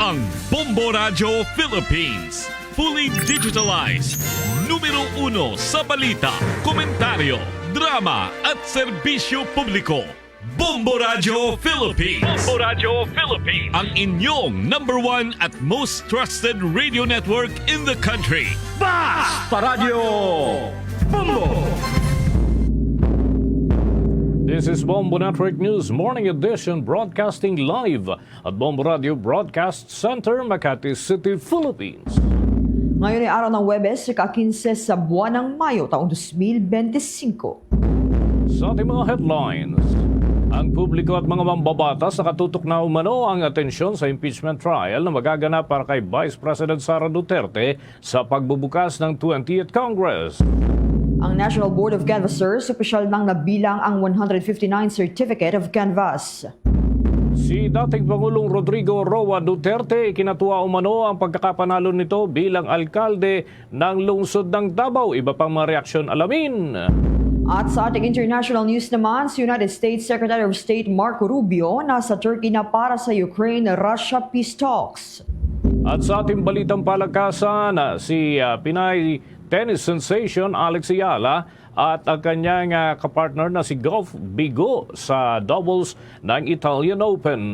ang Bombo Radio Philippines. Fully digitalized. Numero 1 sa balita, komentaryo, drama at serbisyo publiko. Bombo Radio Philippines. Bombo Radio Philippines. Ang inyong number 1 at most trusted radio network in the country. Basta Radio Bombo! This is Bombo Network News Morning Edition broadcasting live at Bombo Radio Broadcast Center, Makati City, Philippines. Ngayon ay araw ng Huwebes, ika-15 sa buwan ng Mayo, taong 2025. Sa ating mga headlines, ang publiko at mga mambabatas nakatutok na umano ang atensyon sa impeachment trial na magaganap para kay Vice President Sara Duterte sa pagbubukas ng 20th Congress. Ang National Board of Canvassers, opisyal nang nabilang ang 159 Certificate of Canvass. Si dating Pangulong Rodrigo Roa Duterte, kinatuwa umano ang pagkakapanalo nito bilang alkalde ng lungsod ng Davao. Iba pang mga reaksyon alamin. At sa ating international news naman, si United States Secretary of State Marco Rubio nasa Turkey na para sa Ukraine-Russia peace talks. At sa ating balitang palakasan, si Pinay tennis sensation Alex Ayala at ang kanyang kapartner na si Golf Bigo sa doubles ng Italian Open.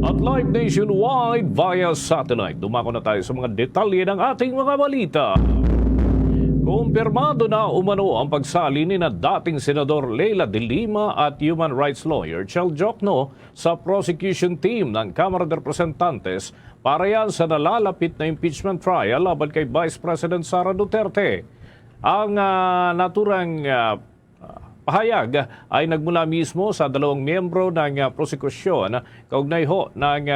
At live nationwide via satellite. Dumako na tayo sa mga detalye ng ating mga balita. Kumpirmado na umano ang pagsali ni na dating Senador Leila de Lima at human rights lawyer Chel Jokno sa prosecution team ng Kamara de Representantes para yan sa nalalapit na impeachment trial laban kay Vice President Sara Duterte. Ang naturang pahayag ay nagmula mismo sa dalawang miyembro ng prosekusyon kaugnay ho ng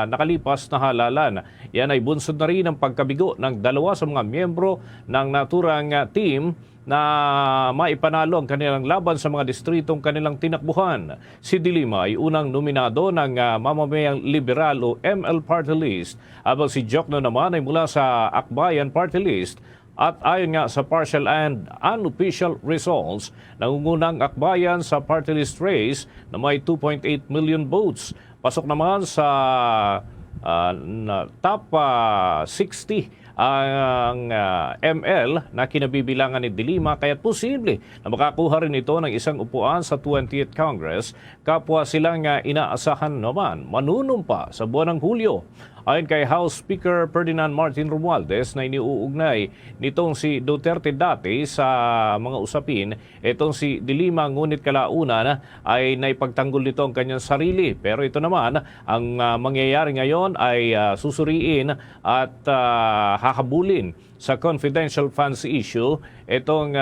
nakalipas na halalan. Yan ay bunsod na rin ang pagkabigo ng dalawa sa mga miyembro ng naturang team na maipanalo ang kanilang laban sa mga distritong kanilang tinakbuhan. Si De Lima ay unang nominado ng Mamamayang Liberal o ML Party List, habang si Jokno naman ay mula sa Akbayan Party List. At ayon nga sa partial and unofficial results, nangungunang Akbayan sa party list race na may 2.8 million votes. Pasok naman sa top 60 ang ML na kinabibilangan ni De Lima, kaya posible na makakuha rin ito ng isang upuan sa 20th Congress. Kapwa silang inaasahan naman manunumpa sa buwan ng Hulyo. Ayon kay House Speaker Ferdinand Martin Romualdez na iniuugnay nitong si Duterte dati sa mga usapin, itong si De Lima ngunit kalaunan ay naipagtanggol nito ang kanyang sarili. Pero ito naman, ang mangyayari ngayon ay susuriin at hahabulin sa confidential funds issue itong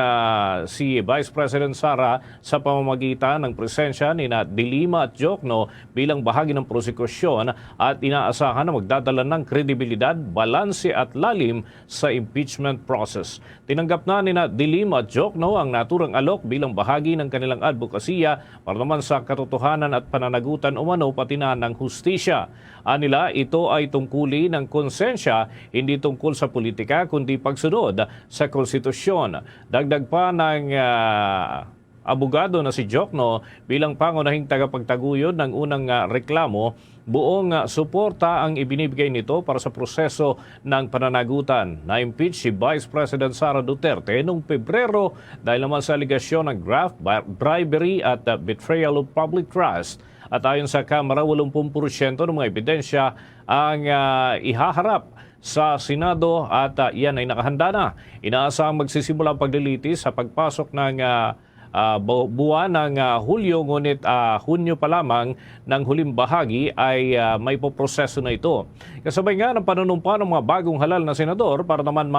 si Vice President Sara sa pamamagitan ng presensya ni De Lima at Jokno bilang bahagi ng prosekusyon, at inaasahan na magdadala ng kredibilidad, balanse at lalim sa impeachment process. Tinanggap na ni De Lima at Jokno ang naturang alok bilang bahagi ng kanilang advokasya para naman sa katotohanan at pananagutan umano pati na ng hustisya. Anila, ito ay tungkulin ng konsensya, hindi tungkol sa politika kundi pagsunod sa konstitusyon. Dagdag pa ng abogado na si Jokno bilang pangunahing tagapagtaguyod ng unang reklamo, buong suporta ang ibinibigay nito para sa proseso ng pananagutan. Na-impeach si Vice President Sara Duterte noong Pebrero dahil naman sa aligasyon ng graft, bribery at betrayal of public trust. At ayon sa Kamara, 80% ng mga ebidensya ang ihaharap sa Senado at yan ay nakahanda na. Inaasahang magsisimula ang paglilitis sa pagpasok ng buwan ng Hulyo, ngunit Hunyo pa lamang ng huling bahagi ay may poproseso na ito. Kasabay nga ng panunumpa ng mga bagong halal na senador para naman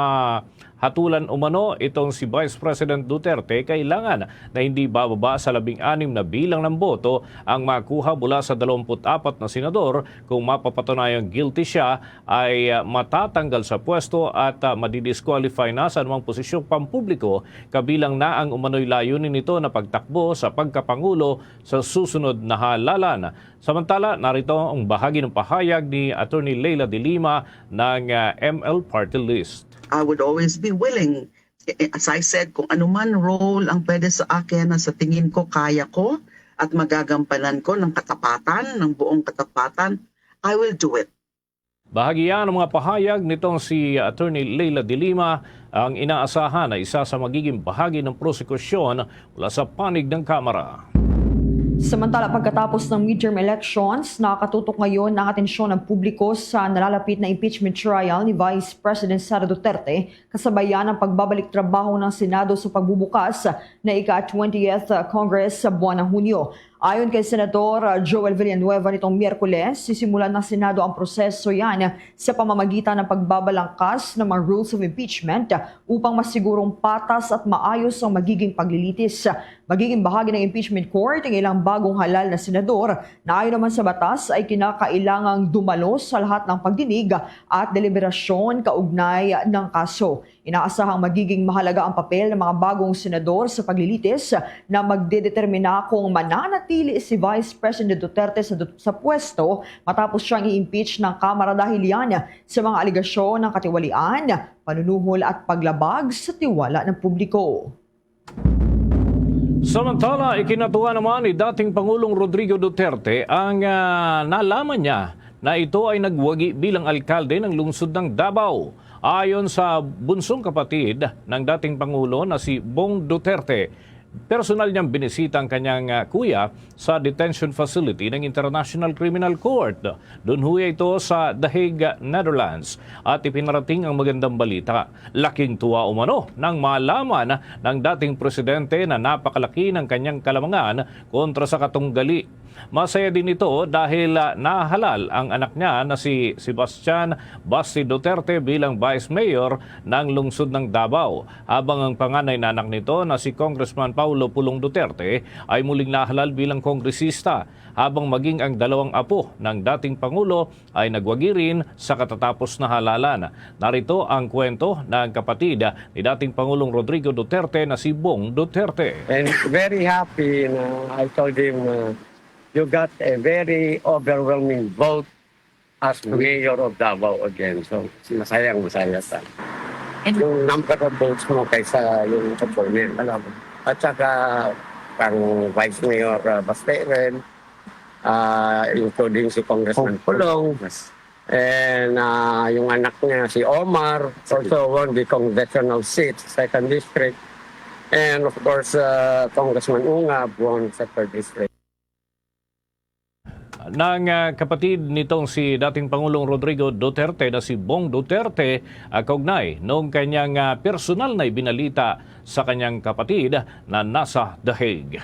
hatulan umano itong si Vice President Duterte, kailangan na hindi bababa sa 16 na bilang ng boto ang makuha mula sa 24 na senador. Kung mapapatunayang guilty siya, ay matatanggal sa pwesto at madidisqualify na sa anumang posisyong pampubliko, kabilang na ang umano'y layunin nito na pagtakbo sa pagkapangulo sa susunod na halalan. Samantala, narito ang bahagi ng pahayag ni Attorney Leila de Lima ng ML Party List. I would always be willing, as I said, kung anuman role ang pwede sa akin na sa tingin ko kaya ko at magagampanan ko ng katapatan, ng buong katapatan, I will do it. Bahagi yan ng mga pahayag nitong si Attorney Leila de Lima ang inaasahan na isa sa magiging bahagi ng prosekusyon mula sa panig ng Kamara. Samantala, pagkatapos ng midterm elections, nakatutok ngayon ang atensyon ng publiko sa nalalapit na impeachment trial ni Vice President Sara Duterte kasabayan ng pagbabalik trabaho ng Senado sa pagbubukas na ika-20th Congress sa buwan ng Hunyo. Ayon kay Senator Joel Villanueva nitong Miyerkules, sisimulan ng Senado ang proseso yan sa pamamagitan ng pagbabalangkas ng mga rules of impeachment upang masigurong patas at maayos ang magiging paglilitis. Magiging bahagi ng impeachment court ang ilang bagong halal na senador na ayon naman sa batas ay kinakailangang dumalo sa lahat ng pagdinig at deliberasyon kaugnay ng kaso. Inaasahang magiging mahalaga ang papel ng mga bagong senador sa paglilitis na magdedetermina kung mananatili si Vice President Duterte sa pwesto matapos siyang i-impeach ng Kamara dahil yan sa mga aligasyon ng katiwalian, panunuhol at paglabag sa tiwala ng publiko. Samantala, ikinatuwa naman ni dating Pangulong Rodrigo Duterte ang nalaman niya na ito ay nagwagi bilang alkalde ng lungsod ng Davao. Ayon sa bunsong kapatid ng dating Pangulo na si Bong Duterte, personal niyang binisita ang kanyang kuya sa detention facility ng International Criminal Court. Doon huya ito sa The Hague, Netherlands at ipinarating ang magandang balita. Laking tuwa umano nang malaman ng dating presidente na napakalaki ng kanyang kalamangan kontra sa katunggali. Masaya din ito dahil nahalal ang anak niya na si Sebastian Basti Duterte bilang Vice Mayor ng lungsod ng Davao, habang ang panganay na anak nito na si Congressman Paulo Pulong Duterte ay muling nahalal bilang kongresista, habang maging ang dalawang apo ng dating Pangulo ay nagwagi rin sa katatapos na halalan. Narito ang kwento ng kapatid ni dating Pangulong Rodrigo Duterte na si Bong Duterte. And very happy na I told him you got a very overwhelming vote as mayor of Davao again. So, masaya sa. Yung number of votes mo kaysa yung opponent, alam mo. At saka, pang Vice Mayor Basteren, including si Congressman Pulong, and yung anak niya, si Omar, also won the congressional seat, 2nd District. And of course, Congressman Ungab won sa 3rd District. Ng kapatid nitong si dating Pangulong Rodrigo Duterte na si Bong Duterte kaugnay noong kanyang personal na ibinalita sa kanyang kapatid na nasa The Hague.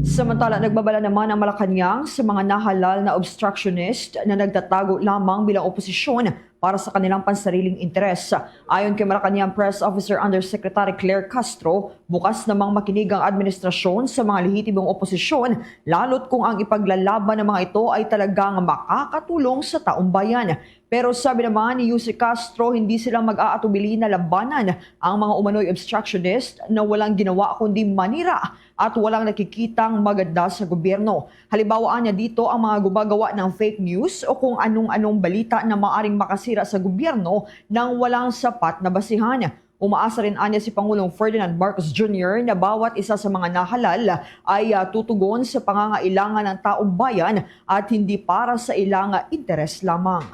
Samantala, nagbabala naman ang Malacanang sa mga nahalal na obstructionist na nagtatago lamang bilang oposisyon para sa kanilang pansariling interes. Ayon kay Malacanang Press Officer Undersecretary Claire Castro, bukas namang makinig ang administrasyon sa mga lehitimong oposisyon, lalo't kung ang ipaglalaban ng mga ito ay talagang makakatulong sa taong bayan. Pero sabi naman ni Yuse Castro, hindi sila mag-aatubili na labanan ang mga umano'y obstructionist na walang ginawa kundi manira at walang nakikitang maganda sa gobyerno. Halimbawa niya dito ang mga gumagawa ng fake news o kung anong-anong balita na maaring makasira sa gobyerno nang walang sapat na basihan. Umaasa rin anya si Pangulong Ferdinand Marcos Jr. na bawat isa sa mga nahalal ay tutugon sa pangangailangan ng taong bayan at hindi para sa ilang interes lamang.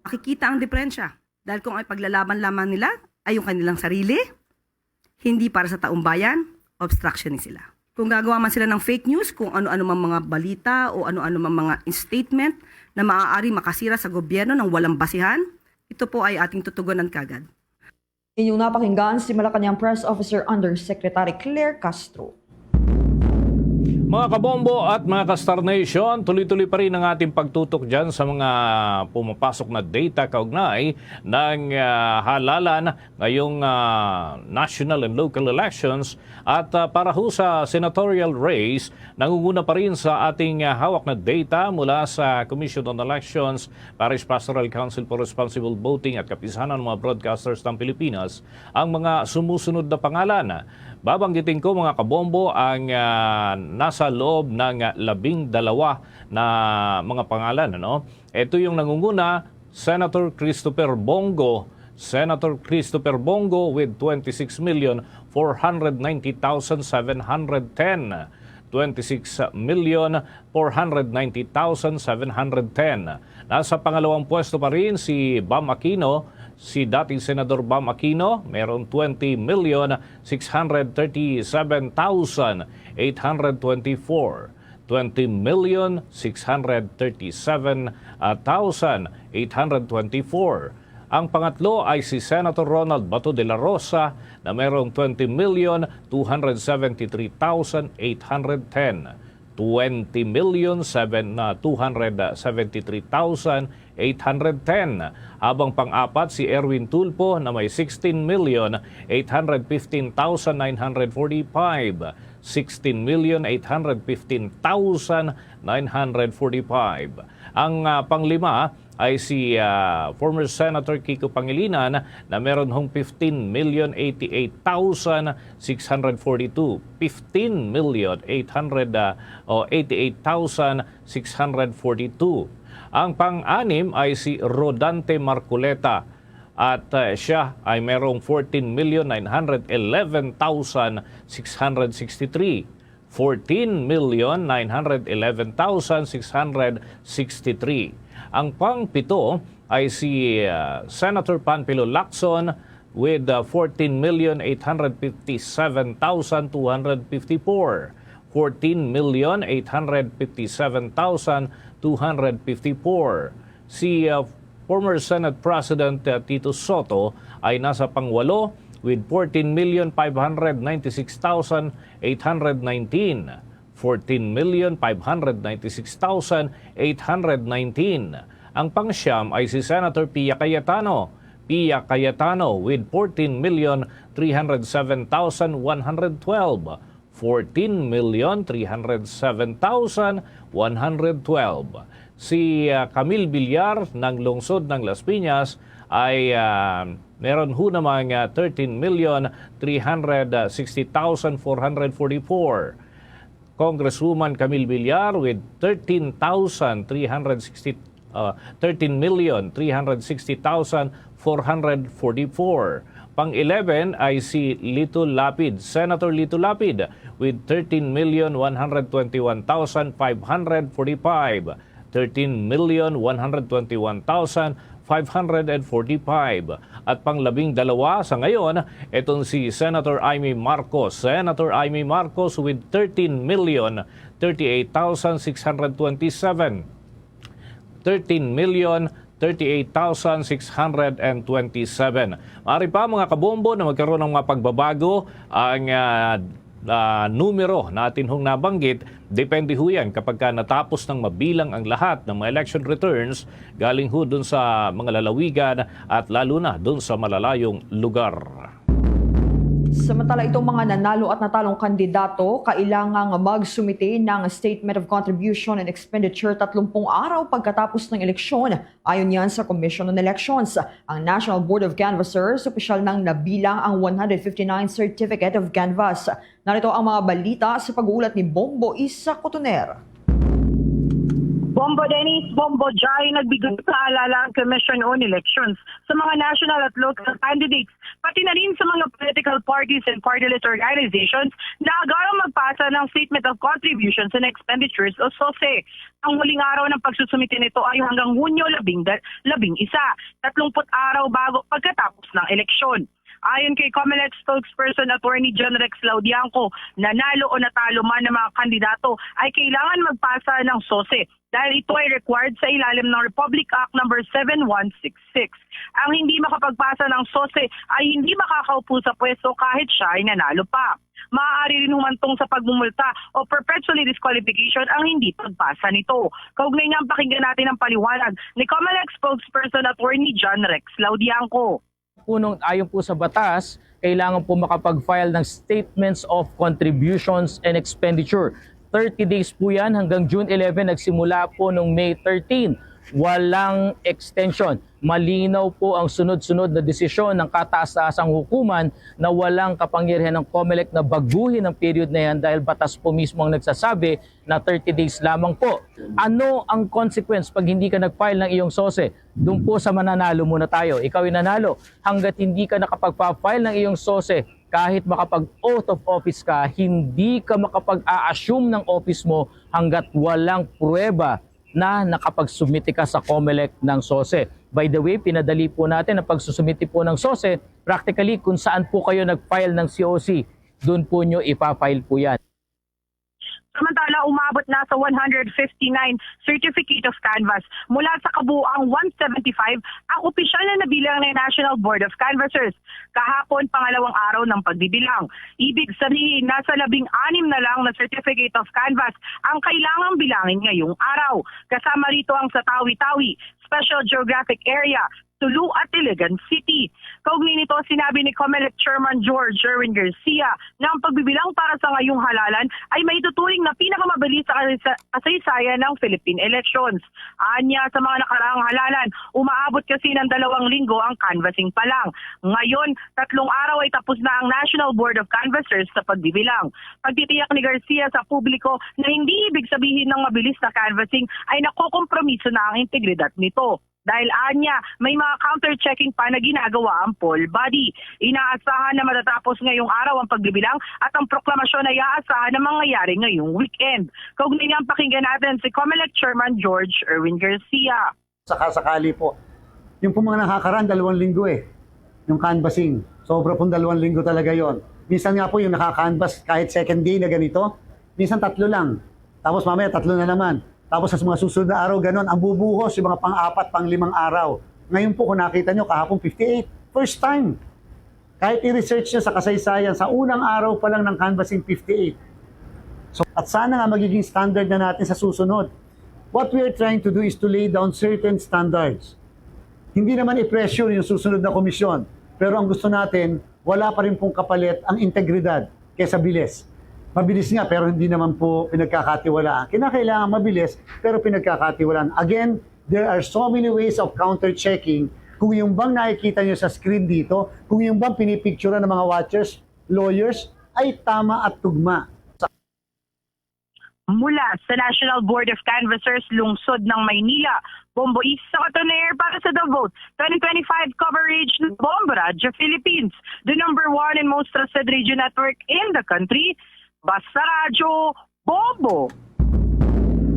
Makikita ang diferensya dahil kung ay paglalaban lamang nila ay yung kanilang sarili, hindi para sa taong bayan, obstructionist sila. Kung gagawa man sila ng fake news, kung ano-ano mang mga balita o ano-ano mang mga statement na maaari makasira sa gobyerno ng walang basihan, ito po ay ating tutugunan kagad. Inyong napakinggan si Malacanang Press Officer Undersecretary Claire Castro. Mga kabombo at mga ka-Star Nation, tuloy-tuloy pa rin ang ating pagtutok dyan sa mga pumapasok na data kaugnay ng halalan ngayong national and local elections. At para ho sa senatorial race, nangunguna pa rin sa ating hawak na data mula sa Commission on Elections, Paris Pastoral Council for Responsible Voting at kapisanan ng mga broadcasters ng Pilipinas ang mga sumusunod na pangalan. Babanggitin ko mga kabombo ang nasa loob ng 12 na mga pangalan. Ito yung nangunguna, Senator Christopher Bongo. Senator Christopher Bongo with 26,490,710. 26,490,710. Nasa pangalawang pwesto pa rin si Bam Aquino, si dating Senador Bam Aquino, meron 20,637,824. 20,637,824. Ang pangatlo ay si Senator Ronald Bato de la Rosa na mayroong 20,273,810. 20,273,810. Habang pang-apat si Erwin Tulfo na may 16,815,945. 16,815,945. Ang panglima ay si former Senator Kiko Pangilinan na meron hong 15,088,642. 15,888,642. Ang pang-anim ay si Rodante Marculeta at siya ay merong 14,911,663. 14,911,663. Ang pang-pito ay si Senator Panfilo Lacson with 14,857,254. 14,857,254. Si former Senate President Tito Soto ay nasa pangwalo with 14,596,819. 14,596,819. Ang pangsyam ay si Senator Pia Cayetano. Pia Cayetano with 14,307,112. 14,307,112. Si Camille Villar ng lungsod ng Las Piñas ay meron ho namang 13,360,444. Congresswoman Camille Villar with 13,360,444. Pang-11 ay si Lito Lapid, Senator Lito Lapid with 13,121,545. 13,121,545. At pang-12 sa ngayon, itong si Senator Amy Marcos. Senator Amy Marcos with 13,038,627. 13,038,627. Maaari pa mga kabombo na magkaroon ng mga pagbabago ang numero natin hong nabanggit. Depende ho yan kapag natapos ng mabilang ang lahat ng mga election returns galing ho dun sa mga lalawigan at lalo na dun sa malalayong lugar. Samantala, itong mga nanalo at natalong kandidato kailangang magsumite ng Statement of Contribution and Expenditure 30 araw pagkatapos ng eleksyon. Ayon yan sa Commission on Elections. Ang National Board of Canvassers, opisyal nang nabilang ang 159 Certificate of Canvass. Narito ang mga balita sa pag-uulat ni Bombo Isa Cotoner. Bombo Dennis, Bombo Jai, nagbigay paalala ang Commission on Elections sa mga national at local candidates, pati na rin sa mga political parties and party list organizations na agarang magpasa ng Statement of Contributions and Expenditures o SOSE. Ang huling araw ng pagsusumite nito ay hanggang Hunyo 11, 30 araw bago pagkatapos ng eleksyon. Ayon kay COMELEC spokesperson Attorney John Rex Laudianco, nanalo o natalo man ng mga kandidato ay kailangan magpasa ng SOSE dahil ito ay required sa ilalim ng Republic Act No. 7166. Ang hindi makapagpasa ng SOSE ay hindi makakaupo sa pwesto kahit siya ay nanalo pa. Maaari rin humantong sa pagmumulta o perpetually disqualification ang hindi pagpasa nito. Kaugnay niyang pakinggan natin ang paliwanag ni COMELEC spokesperson Attorney John Rex Laudianco. Ayon po sa batas, kailangan po makapag-file ng Statements of Contributions and Expenditure. 30 days po yan hanggang June 11, nagsimula po noong May 13. Walang extension. Malinaw po ang sunod-sunod na desisyon ng kataas-taasang hukuman na walang kapangyarihan ng COMELEC na baguhin ang period na yan dahil batas po mismo ang nagsasabi na 30 days lamang po. Ano ang consequence pag hindi ka nag-file ng iyong SOSE? Doon po sa mananalo muna tayo. Ikaw ay nanalo. Hanggat hindi ka nakapag-file ng iyong SOSE, kahit makapag-oath of office ka, hindi ka makapag-a-assume ng office mo hanggat walang pruweba na nakapag-submiti ka sa COMELEC ng SOSE. By the way, pinadali po natin ang pagsusumiti po ng SOSE, practically kung saan po kayo nag-file ng COC, doon po nyo ipafile po yan. Samantala, umabot na sa 159 Certificate of Canvass. Mula sa kabuuang 175, ang opisyal na nabilang ng National Board of Canvassers. Kahapon, pangalawang araw ng pagbibilang. Ibig sabihin, nasa 16 na lang na Certificate of Canvass ang kailangang bilangin ngayong araw. Kasama rito ang sa Tawi-Tawi, Special Geographic Area, Tulu at Iligan City. Kaugnay nito, sinabi ni COMELEC Chairman George Erwin Garcia na ang pagbibilang para sa ngayong halalan ay maituturing na pinakamabilis sa kasaysayan ng Philippine elections. Anya, sa mga nakaraang halalan, umaabot kasi ng 2 linggo ang canvassing pa lang. Ngayon, 3 araw ay tapos na ang National Board of Canvassers sa pagbibilang. Pagtitiyak ni Garcia sa publiko na hindi ibig sabihin ng mabilis na canvassing ay nakokompromiso na ang integridad nito. Dahil anya, may mga counter-checking pa na ginagawa ang poll body. Inaasahan na matatapos ngayong araw ang pagbibilang at ang proklamasyon ay aasahan na mangyayari ngayong weekend. Kaugnay niyang pakinggan natin si COMELEC Chairman George Erwin Garcia. Sakasakali po. Yung po mga nakakaraan, 2 linggo yung canvassing. Sobra pong 2 linggo talaga yon. Minsan nga po yung nakakanvas kahit second day na ganito, minsan 3 lang. Tapos mamaya 3 na naman. Tapos sa mga susunod na araw, ganun, ang bubuhos yung mga pang-4, pang-5 araw. Ngayon po, kung nakita nyo, kahapon 58, first time. Kahit i-research nyo sa kasaysayan, sa unang araw pa lang ng canvassing 58. So, at sana nga magiging standard na natin sa susunod. What we are trying to do is to lay down certain standards. Hindi naman i-pressure yung susunod na komisyon. Pero ang gusto natin, wala pa rin pong kapalit ang integridad kaysa bilis. Mabilis nga pero hindi naman po pinagkakatiwalaan. Kinakailangan mabilis pero pinagkakatiwalaan. Again, there are so many ways of counter-checking. Kung yung bang nakikita nyo sa screen dito, kung yung bang pinipicture ng mga watchers, lawyers, ay tama at tugma. Mula sa National Board of Canvassers, lungsod ng Maynila, Bombo Isa Cotoner para sa The Vote 2025 coverage ng Bombo Radio Philippines, the #1 and most trusted radio network in the country. Basta Radyo Bombo!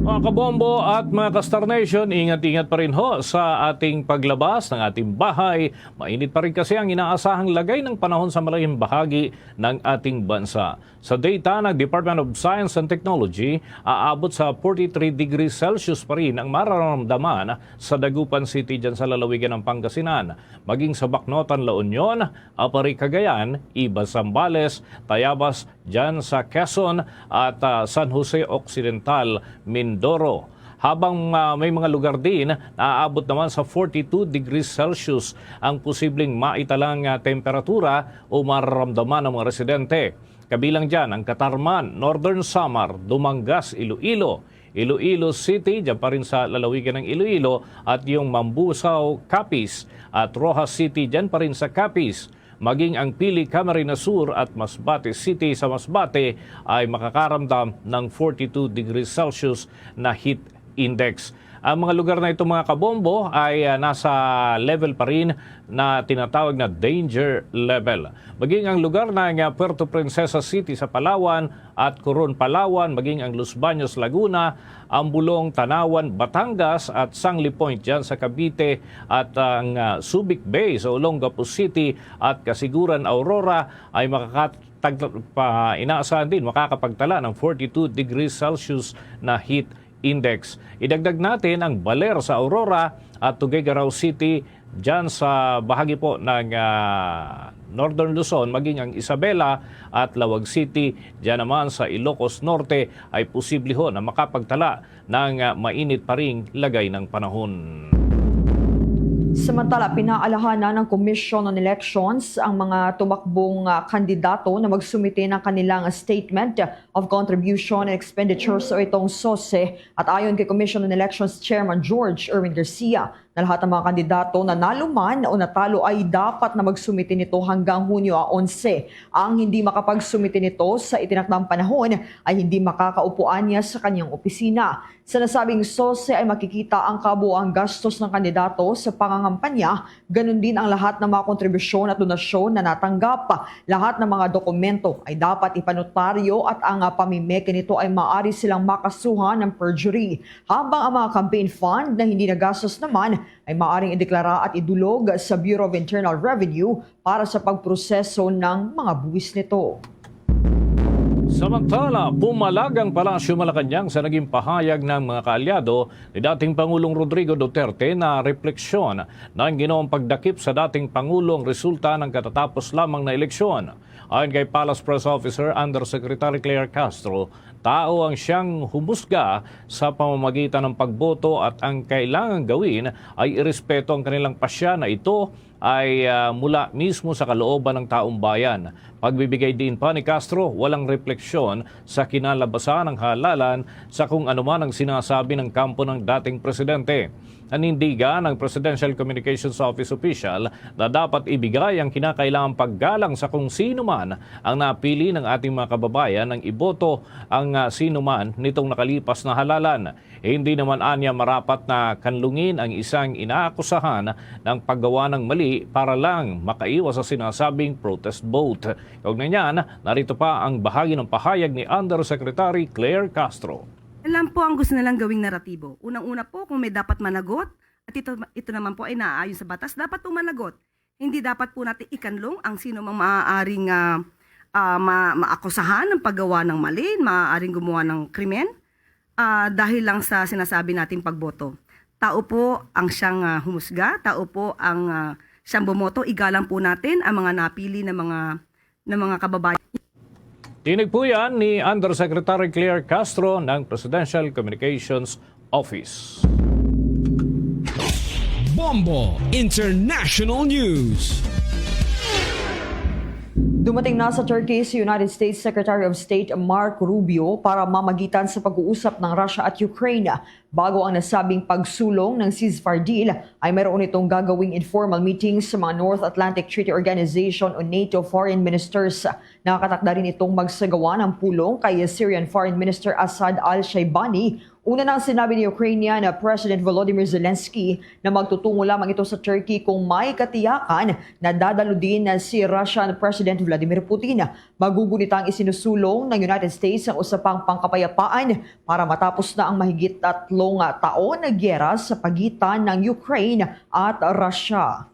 Mga kabombo at mga ka-Star Nation, ingat-ingat pa rin ho sa ating paglabas ng ating bahay. Mainit pa rin kasi ang inaasahang lagay ng panahon sa malayang bahagi ng ating bansa. Sa data ng Department of Science and Technology, aabot sa 43 degrees Celsius pa rin ang mararamdaman sa Dagupan City dyan sa lalawigan ng Pangasinan. Maging sa Bacnotan, La Union, Apari, Cagayan, Iba, Zambales, Tayabas, dyan sa Quezon at San Jose Occidental, Mindoro. Habang may mga lugar din na aabot naman sa 42 degrees Celsius ang posibleng maitalang temperatura o mararamdaman ng mga residente. Kabilang dyan ang Katarman, Northern Samar, Dumangas, Iloilo, Iloilo City, dyan pa rin sa lalawigan ng Iloilo, at yung Mambusaw, Capiz, at Rojas City, dyan pa rin sa Capiz. Maging ang Pili, Camarines Sur at Masbate City sa Masbate ay makakaramdam ng 42 degrees Celsius na heat index. Ang mga lugar na ito mga kabombo ay nasa level pa rin na tinatawag na danger level. Maging ang lugar ng Puerto Princesa City sa Palawan at Coron, Palawan, maging ang Los Baños, Laguna, Ambulong, Tanawan, Batangas at Sangli Point dyan sa Cavite at ang Subic Bay sa Olongapo City at Kasiguran, Aurora ay inaasahan din makakapagtala ng 42 degrees Celsius na heat index. Idagdag natin ang Baler sa Aurora at Tuguegarao City dyan sa bahagi po ng Northern Luzon, maging ang Isabela at Lawag City dyan naman sa Ilocos Norte ay posible ho na makapagtala ng mainit pa ring lagay ng panahon. Samantala, pinaalahanan ng Commission on Elections ang mga tumakbong kandidato na magsumite ng kanilang Statement of Contribution and Expenditures o itong SOSE. At ayon kay Commission on Elections Chairman George Erwin Garcia, na lahat ng mga kandidato na naluman o natalo ay dapat na magsumite nito hanggang Hunyo 11. Ang hindi makapagsumite nito sa itinakdang panahon ay hindi makakaupuan niya sa kanyang opisina. Sa nasabing SOSE ay makikita ang kabuuang gastos ng kandidato sa pangangampanya, ganun din ang lahat ng mga kontribusyon at donasyon na natanggap. Lahat ng mga dokumento ay dapat ipanotaryo at ang pamimeke nito ay maaari silang makasuhan ng perjury. Habang ang mga campaign fund na hindi nagastos naman ay maaaring ideklara at idulog sa Bureau of Internal Revenue para sa pagproseso ng mga buwis nito. Samantala, pumalag ang Palasyo Malacanang sa naging pahayag ng mga kaalyado ni dating Pangulong Rodrigo Duterte na refleksyon ng ginawang pagdakip sa dating Pangulong resulta ng katatapos lamang na eleksyon. Ayon kay Palace Press Officer Undersecretary Claire Castro, tao ang siyang humusga sa pamamagitan ng pagboto at ang kailangang gawin ay irespeto ang kanilang pasya na ito ay mula mismo sa kalooban ng taong bayan. Pagbibigay din pa ni Castro, walang refleksyon sa kinalabasan ng halalan sa kung anuman ang sinasabi ng kampo ng dating presidente. Nanindigan ng Presidential Communications Office official na dapat ibigay ang kinakailangang paggalang sa kung sino man ang napili ng ating mga kababayan ng iboto ang sino man nitong nakalipas na halalan. Hindi naman anya marapat na kanlungin ang isang inaakusahan ng paggawa ng mali para lang makaiwas sa sinasabing protest vote. Kaugnay niyan, narito pa ang bahagi ng pahayag ni Undersecretary Claire Castro. Alam po ang gusto nilang gawing naratibo. Unang-una po, kung may dapat managot, at ito naman po ay naaayon sa batas, dapat po managot. Hindi dapat po natin ikanlong ang sino mang maaaring maakusahan ng paggawa ng mali, maaaring gumawa ng krimen, dahil lang sa sinasabi nating pagboto. Tao po ang siyang humusga, tao po ang siyang bumoto, igalang po natin ang mga napili ng mga kababayan. Tinig po yan ni Undersecretary Claire Castro ng Presidential Communications Office. Bombo International News. Dumating na sa Turkey si United States Secretary of State Marco Rubio para mamagitan sa pag-uusap ng Russia at Ukraine. Bago ang nasabing pagsulong ng ceasefire deal, ay mayroon itong gagawing informal meetings sa mga North Atlantic Treaty Organization o NATO foreign ministers. Nakakatakda rin itong magsagawa ng pulong kay Syrian Foreign Minister Assad al-Shaibani. Una nang sinabi ni Ukrainian President Volodymyr Zelensky na magtutungo lamang ito sa Turkey kung may katiyakan na dadalo din si Russian President Vladimir Putin. Magugunitang isinusulong ng United States ang usapang pangkapayapaan para matapos na ang mahigit 3 taon na giyera sa pagitan ng Ukraine at Russia.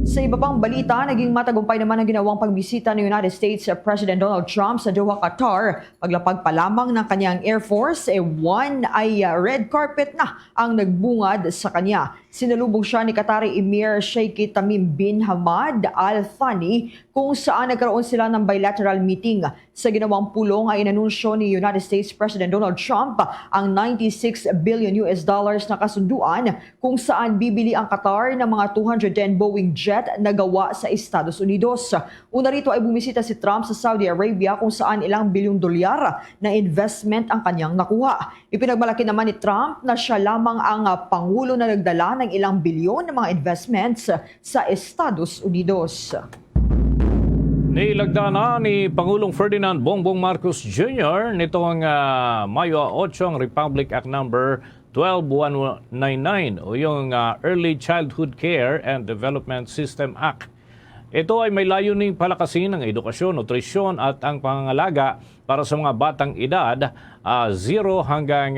Sa iba pang balita, naging matagumpay naman ang ginawang pagbisita ng United States President Donald Trump sa Doha, Qatar. Paglapag pa lamang ng kanyang Air Force, one ay red carpet na ang nagbungad sa kanya. Sinalubong siya ni Qatari Emir Sheikh Tamim bin Hamad Al Thani kung saan nagkaroon sila ng bilateral meeting. Sa ginawang pulong ay inanunsyo ni United States President Donald Trump ang $96 billion na kasunduan kung saan bibili ang Qatar ng mga 210 Boeing jet na gawa sa Estados Unidos. Una rito ay bumisita si Trump sa Saudi Arabia kung saan ilang bilyong dolyar na investment ang kanyang nakuha. Ipinagmalaki naman ni Trump na siya lamang ang pangulo na nagdala ng ilang bilyon ng mga investments sa Estados Unidos. Nilagda na ni Pangulong Ferdinand Bongbong Marcos Jr. nitong Mayo 8 ang Republic Act number 12199 o yung Early Childhood Care and Development System Act. Ito ay may layuning palakasin ng edukasyon, nutrisyon at ang pangangalaga para sa mga batang edad 0 hanggang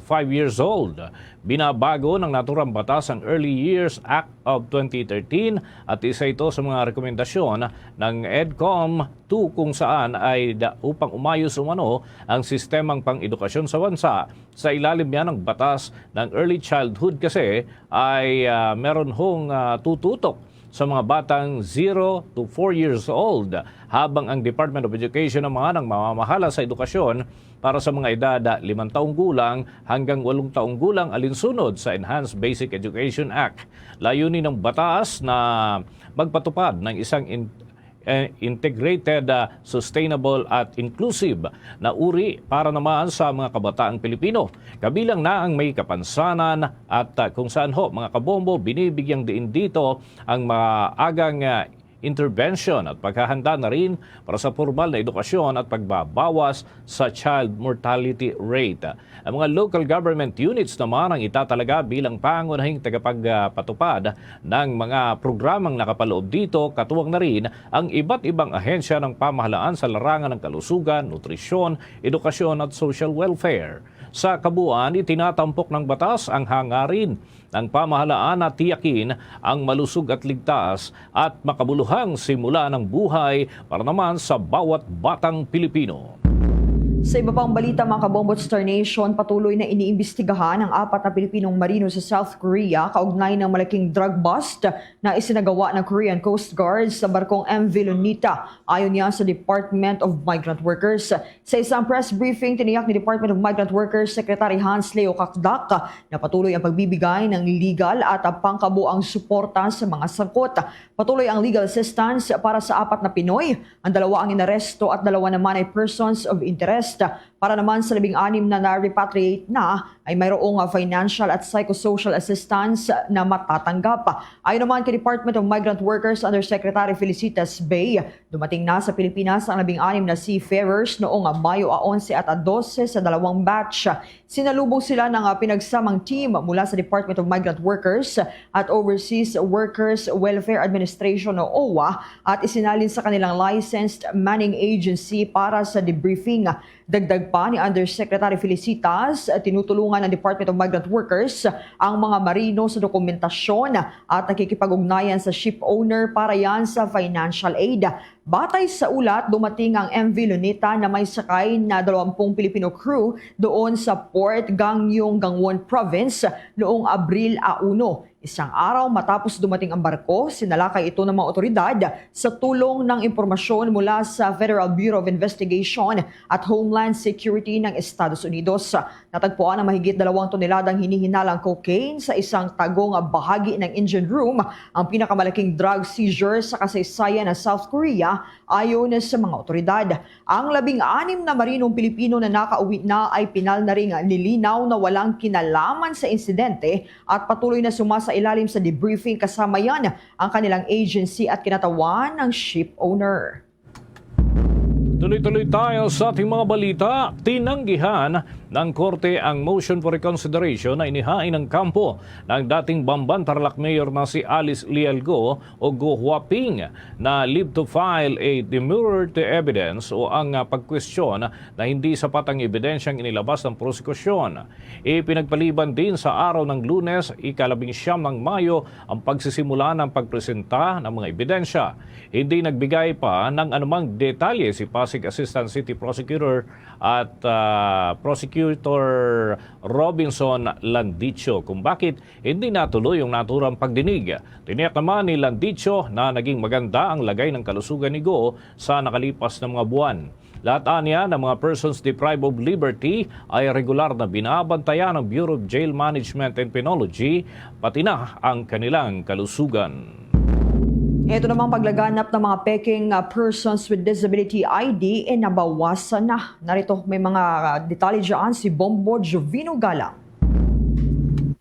5 years old. Binabago ng naturang batas ang Early Years Act of 2013 at isa ito sa mga rekomendasyon ng EDCOM 2 kung saan ay upang umayos umano ang sistemang pang-edukasyon sa bansa. Sa ilalim yan ng batas ng early childhood kasi ay meron hong tututok sa mga batang 0 to 4 years old, habang ang Department of Education naman ang mamamahala sa edukasyon para sa mga edad 5 taong gulang hanggang 8 taong gulang alinsunod sa Enhanced Basic Education Act. Layunin ng batas na magpatupad ng isang integrated, sustainable at inclusive na uri para naman sa mga kabataang Pilipino. Kabilang na ang may kapansanan at kung saan mga kabombo, binibigyang diin dito ang maagang intervention at paghahanda na rin para sa formal na edukasyon at pagbabawas sa child mortality rate. Ang mga local government units naman ang itatalaga bilang pangunahing tagapagpatupad ng mga programang nakapaloob dito, katuwang na rin ang iba't ibang ahensya ng pamahalaan sa larangan ng kalusugan, nutrisyon, edukasyon at social welfare. Sa kabuuan, itinatampok ng batas ang hangarin ng pamahalaan na tiyakin ang malusog at ligtas at makabuluhang simula ng buhay para naman sa bawat batang Pilipino. Sa iba pang balita, mga kabombo at Star Nation, patuloy na iniimbestigahan ang 4 na Pilipinong marino sa South Korea kaugnay ng malaking drug bust na isinagawa ng Korean Coast Guard sa barkong MV Lunita, ayon niya sa Department of Migrant Workers. Sa isang press briefing, tiniyak ni Department of Migrant Workers Secretary Hans Leo Kakdak na patuloy ang pagbibigay ng legal at pangkabuang suporta sa mga sangkot. Patuloy ang legal assistance para sa 4 na Pinoy, ang 2 ang inaresto at 2 naman ay persons of interest. Para naman sa 16 na na-repatriate na ay mayroong financial at psychosocial assistance na matatanggap. Ayon naman kay Department of Migrant Workers Undersecretary Felicitas Bay, dumating na sa Pilipinas ang 16 na seafarers noong Mayo 11 at 12 sa 2 batch. Sinalubong sila ng pinagsamang team mula sa Department of Migrant Workers at Overseas Workers Welfare Administration o OWA at isinalin sa kanilang licensed manning agency para sa debriefing. Dagdag pa ni Undersecretary Felicitas, tinutulungan ng Department of Migrant Workers ang mga marino sa dokumentasyon at nakikipag-ugnayan sa ship owner para yan sa financial aid. Batay sa ulat, dumating ang MV Lunita na may sakay na 20 Filipino crew doon sa Port Gangneung, Gangwon Province noong Abril 1. Isang araw matapos dumating ang barko, sinalakay ito ng mga otoridad sa tulong ng impormasyon mula sa Federal Bureau of Investigation at Homeland Security ng Estados Unidos. Natagpuan ang mahigit 2 toneladang hinihinalang cocaine sa isang tagong bahagi ng engine room, ang pinakamalaking drug seizure sa kasaysayan ng South Korea ayon sa mga otoridad. Ang 16 na marinong Pilipino na nakauwi na ay pinal na ring nilinaw na walang kinalaman sa insidente at patuloy na sumasa ilalim sa debriefing kasama yan ang kanilang agency at kinatawan ng ship owner. Tuloy-tuloy tayo sa ating mga balita. Tinanggihan ng Korte ang motion for reconsideration na inihain ng kampo ng dating Bamban Tarlac Mayor na si Alice Lialgo o Go Huaping na leave to file a demurrer to evidence o ang pagkwestiyon na hindi sapat ang ebidensyang inilabas ng prosekusyon. Ipinagpaliban din sa araw ng Lunes, 19 ng Mayo, ang pagsisimula ng pagpresenta ng mga ebidensya. Hindi nagbigay pa ng anumang detalye si Pasig Assistant City Prosecutor at Prosecutor Robinson Landicho kung bakit hindi natuloy yung naturang pagdinig. Tiniyak naman ni Landicho na naging maganda ang lagay ng kalusugan ni Go sa nakalipas na mga buwan. Lahat aniya ng mga persons deprived of liberty ay regular na binabantayan ng Bureau of Jail Management and Penology, pati na ang kanilang kalusugan. Ito namang paglaganap ng mga peking persons with disability ID nabawasan na. Narito may mga detalye dyan si Bombo Jovino Galang.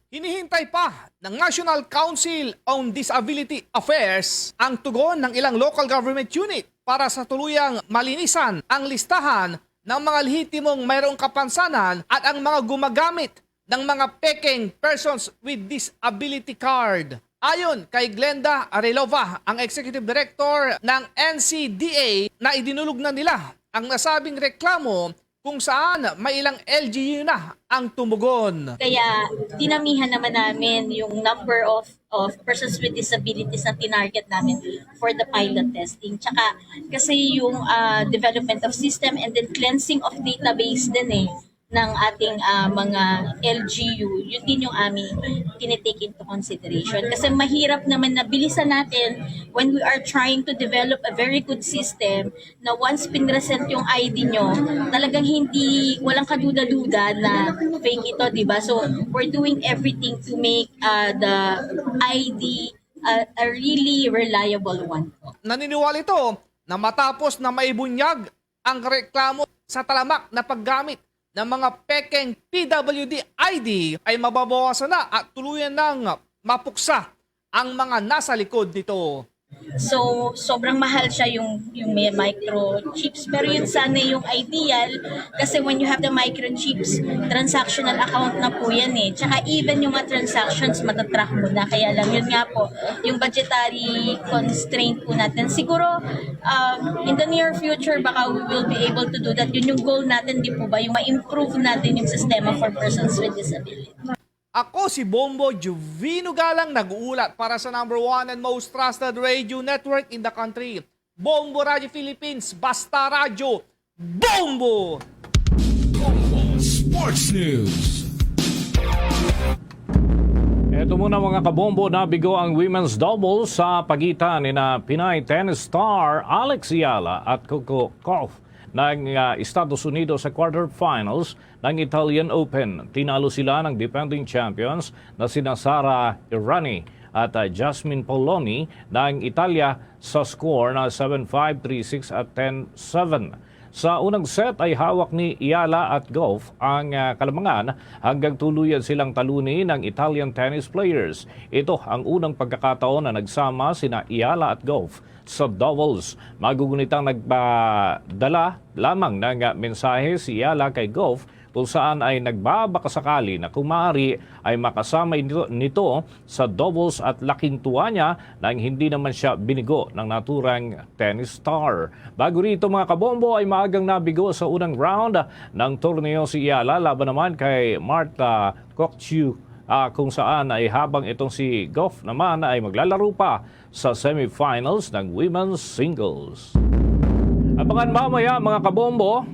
Hinihintay pa ng National Council on Disability Affairs ang tugon ng ilang local government unit para sa tuluyang malinisan ang listahan ng mga lehitimong mayroong kapansanan at ang mga gumagamit ng mga peking persons with disability card. Ayon kay Glenda Arelova, ang Executive Director ng NCDA, na idinulog na nila ang nasabing reklamo kung saan may ilang LGU na ang tumugon. Kaya dinamihan naman namin yung number of persons with disabilities na tinarget namin for the pilot testing. Tsaka kasi yung development of system and then cleansing of database din ng ating mga LGU, yun din yung aming tinitake into consideration. Kasi mahirap naman na bilisan natin when we are trying to develop a very good system na once pinresent yung ID nyo, talagang walang kaduda-duda na fake ito, diba? So, we're doing everything to make the ID a really reliable one. Naniniwala ito na matapos na maibunyag ang reklamo sa talamak na paggamit ng mga pekeng PWD ID ay mababawasan na at tuluyan ng mapuksa ang mga nasa likod nito. So, sobrang mahal siya yung may microchips. Pero yun sana yung ideal kasi when you have the microchips, transactional account na po yan eh. Tsaka even yung mga transactions, matatrack mo na. Kaya lang yun nga po, yung budgetary constraint po natin. Siguro, in the near future, baka we will be able to do that. Yun yung goal natin, di po ba? Yung ma-improve natin yung sistema for persons with disability. Ako si Bombo Juvino Galang, nag-uulat para sa #1 and most trusted radio network in the country. Bombo Radio Philippines, basta radyo, Bombo! Sports News. Ito muna mga kabombo, nabigo ang women's doubles sa pagitan ni na Pinay tennis star Alex Ayala at Coco Gauff ng Estados Unidos sa quarterfinals ng Italian Open. Tinalo sila ng defending champions na sina Sara Errani at Jasmine Poloni ng Italia sa score na 7-5, 3-6 at 10-7. Sa unang set ay hawak ni Ayala at Gauff ang kalamangan hanggang tuluyan silang talunin ng Italian tennis players. Ito ang unang pagkakataon na nagsama sina Ayala at Gauff sa doubles. Magugunitang nagdala lamang ng mensahe si Ayala kay Gauff kung saan ay nagbabakasakali na kung maaari ay makasama nito sa doubles at laking tuwa niya nang hindi naman siya binigo ng naturang tennis star. Bago rito mga kabombo ay maagang nabigo sa unang round ng torneo si Ayala laban naman kay Marta Kokchu kung saan ay habang itong si Gauff naman ay maglalaro pa sa semifinals ng women's singles. Abangan mamaya mga kabombo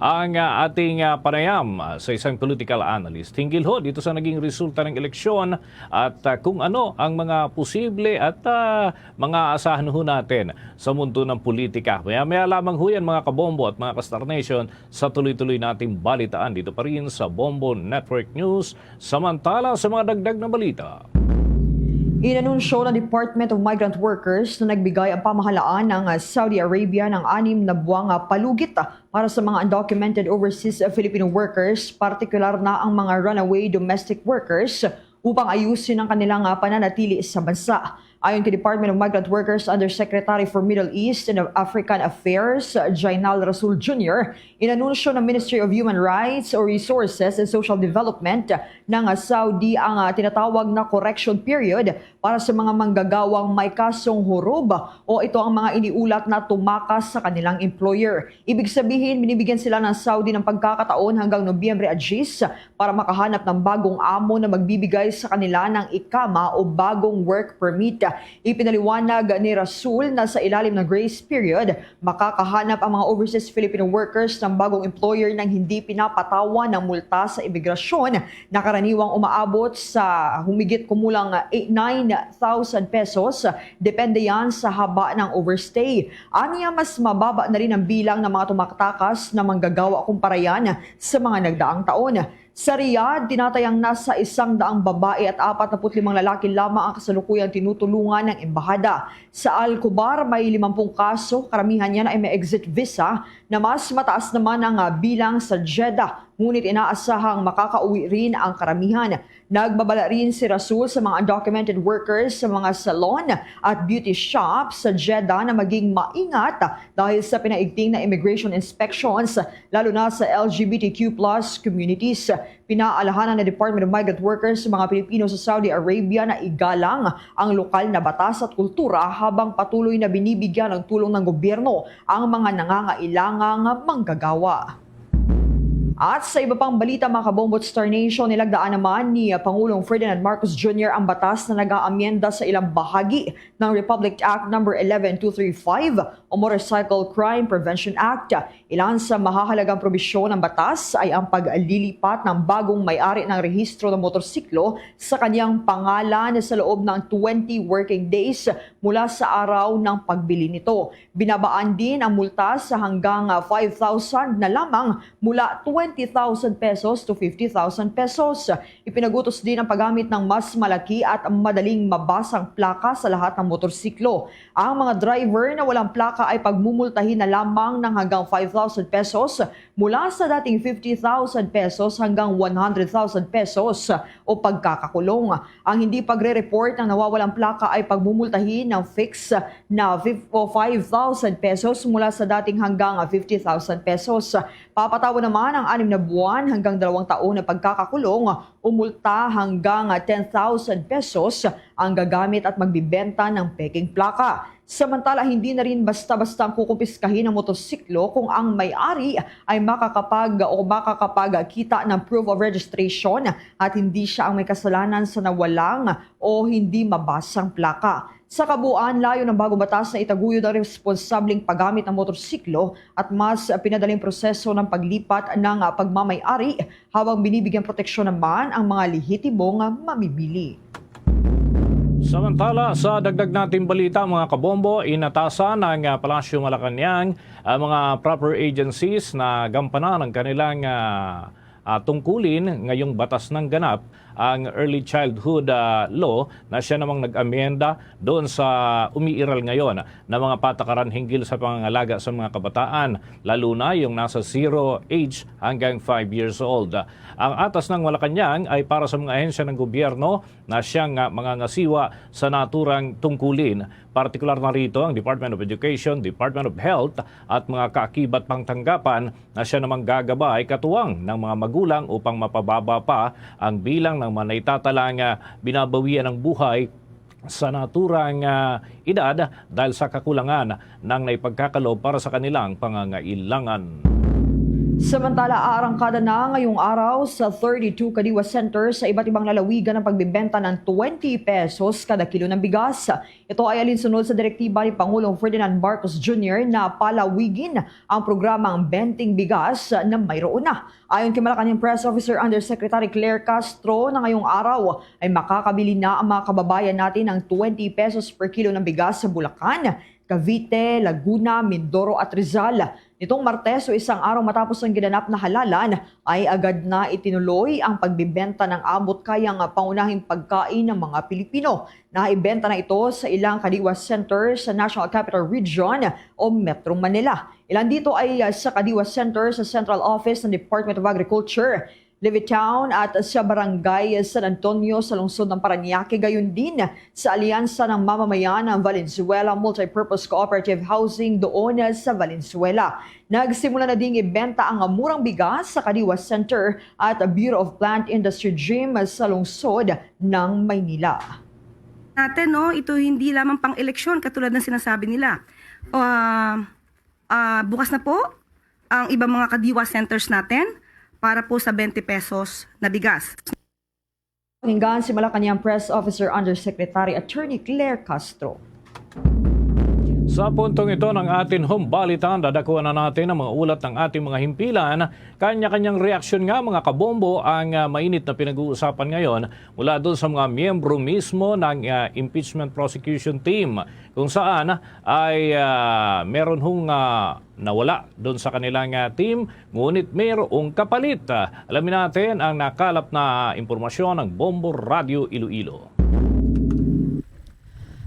ang ating panayam sa isang political analyst hinggil ho dito sa naging resulta ng eleksyon at kung ano ang mga posible at mga asahan ho natin sa mundo ng politika. Maya-maya lamang ho yan mga kabombo at mga ka-Star Nation sa tuloy-tuloy nating balitaan dito pa rin sa Bombo Network News. Samantala sa mga dagdag na balita. Inanunsyo ng Department of Migrant Workers na nagbigay ang pamahalaan ng Saudi Arabia ng 6 na buwang palugit para sa mga undocumented overseas Filipino workers, partikular na ang mga runaway domestic workers, upang ayusin ang kanilang pananatili sa bansa. Ayon kay Department of Migrant Workers Undersecretary for Middle East and African Affairs, Jainal Rasul Jr., inanunsyo ng Ministry of Human Rights or Resources and Social Development ng Saudi ang tinatawag na correction period para sa mga manggagawang may kasong horob o ito ang mga iniulat na tumakas sa kanilang employer. Ibig sabihin, binibigyan sila ng Saudi ng pagkakataon hanggang Nobyembre 10 para makahanap ng bagong amo na magbibigay sa kanila ng ikama o bagong work permit. Ipinaliwanag ni Rasul na sa ilalim ng grace period, makakahanap ang mga overseas Filipino workers ng bagong employer nang hindi pinapatawan ng multa sa imigrasyon na karaniwang umaabot sa humigit kumulang 9,000 pesos. Depende yan sa haba ng overstay. Aniya, mas mababa na rin ang bilang ng mga tumaktakas na manggagawa kumpara yan sa mga nagdaang taon. Sa Riyadh, tinatayang nasa 100 babae at 45 lalaki lamang ang kasalukuyang tinutulungan ng embahada. Sa Al-Kubar, may 50 kaso, karamihan yan ay may exit visa, na mas mataas naman ang bilang sa Jeddah. Ngunit inaasahang makakauwi rin ang karamihan. Nagbabala rin si Rasul sa mga undocumented workers sa mga salon at beauty shops sa Jeddah na maging maingat dahil sa pinaigting na immigration inspections, lalo na sa LGBTQ+ communities. Pinaalahanan ng Department of Migrant Workers sa mga Pilipino sa Saudi Arabia na igalang ang lokal na batas at kultura habang patuloy na binibigyan ng tulong ng gobyerno ang mga nangangailangang manggagawa. At sa iba pang balita mga kabombo at Star Nation, nilagdaan naman ni Pangulong Ferdinand Marcos Jr. ang batas na nag-aamyenda sa ilang bahagi ng Republic Act No. 11235 o Motorcycle Crime Prevention Act. Ilan sa mahahalagang probisyon ng batas ay ang paglilipat ng bagong may-ari ng rehistro ng motorsiklo sa kanyang pangalan sa loob ng 20 working days mula sa araw ng pagbili nito. Binabaan din ang multa sa hanggang 5,000 na lamang mula 20 20,000 pesos to 50,000 pesos. Ipinagutos din ang paggamit ng mas malaki at madaling mabasang plaka sa lahat ng motorsiklo. Ang mga driver na walang plaka ay pagmumultahin na lamang ng hanggang 5,000 pesos mula sa dating 50,000 pesos hanggang 100,000 pesos o pagkakakulong. Ang hindi pagre-report ng nawawalang plaka ay pagmumultahin ng fix na 5,000 pesos mula sa dating hanggang 50,000 pesos. Papatawa naman ang 6 na buwan hanggang 2 taon na pagkakakulong o multa hanggang 10,000 pesos ang gagamit at magbibenta ng peking plaka. Samantala, hindi na rin basta-bastang kukumpiskahin ang motosiklo kung ang may-ari ay makakapagkita ng proof of registration at hindi siya ang may kasalanan sa nawalang o hindi mabasang plaka. Sa kabuuan, layo ng bagong batas na itaguyod ang responsableng paggamit ng motorsiklo at mas pinadaling proseso ng paglipat ng pagmamay-ari habang binibigyan proteksyon naman ang mga lehitimong mamimili. Samantala, sa dagdag nating balita mga kabombo, inatasan ng Palasyo Malacanang ang mga proper agencies na gampanan ang kanilang tungkulin ngayong batas ng ganap ang Early Childhood Law na siya namang nag-amenda doon sa umiiral ngayon na mga patakaran hinggil sa pangangalaga sa mga kabataan, lalo na yung nasa 0 age hanggang 5 years old. Ang atas ng Malacanang ay para sa mga ahensya ng gobyerno na siyang mangangasiwa sa naturang tungkulin. Partikular na rito ang Department of Education, Department of Health at mga kaakibat pang tanggapan na siya namang gagabay katuwang ng mga magulang upang mapababa pa ang bilang ng mga naitatalang binabawian ng buhay sa naturang edad dahil sa kakulangan ng naipagkakaloob para sa kanilang pangangailangan. Samantala, aarangkada na ngayong araw sa 32 Kadiwa Center sa iba't ibang lalawigan ng pagbibenta ng 20 pesos kada kilo ng bigas. Ito ay alinsunod sa direktiba ni Pangulong Ferdinand Marcos Jr. na palawigin ang programang Benting Bigas na mayroon na. Ayon kay Malacanang Press Officer Undersecretary Claire Castro, na ngayong araw ay makakabili na ang mga kababayan natin ng 20 pesos per kilo ng bigas sa Bulacan, Cavite, Laguna, Mindoro at Rizal. Nitong Martes o isang araw matapos ang ginanap na halalan ay agad na itinuloy ang pagbibenta ng abot kayang pangunahing pagkain ng mga Pilipino. Naibenta na ito sa ilang Kadiwa Center sa National Capital Region o Metro Manila. Ilan dito ay sa Kadiwa Center sa Central Office ng Department of Agriculture, Levittown at sa Barangay San Antonio sa lungsod ng Parañaque, gayon din sa Alyansa ng Mamamayan ng Valenzuela Multipurpose Cooperative Housing doon sa Valenzuela. Nagsimula na ding ibenta ang murang bigas sa Kadiwa Center at Bureau of Plant Industry Gym sa lungsod ng Maynila. Natin, ito hindi lamang pang eleksyon katulad ng sinasabi nila. Bukas na po ang ibang mga Kadiwa Centers natin para po sa 20 pesos na bigas. Pakinggan si Malacanang Press Officer Undersecretary Attorney Claire Castro. Sa puntong ito ng ating humbalitan, dadakuan na natin ang mga ulat ng ating mga himpilan. Kanya-kanyang reaksyon nga mga kabombo ang mainit na pinag-uusapan ngayon mula doon sa mga miyembro mismo ng impeachment prosecution team, kung saan ay meron hong nawala doon sa kanilang team, ngunit mayroong kapalit. Alamin natin ang nakalap na impormasyon ng Bombo Radio Iloilo.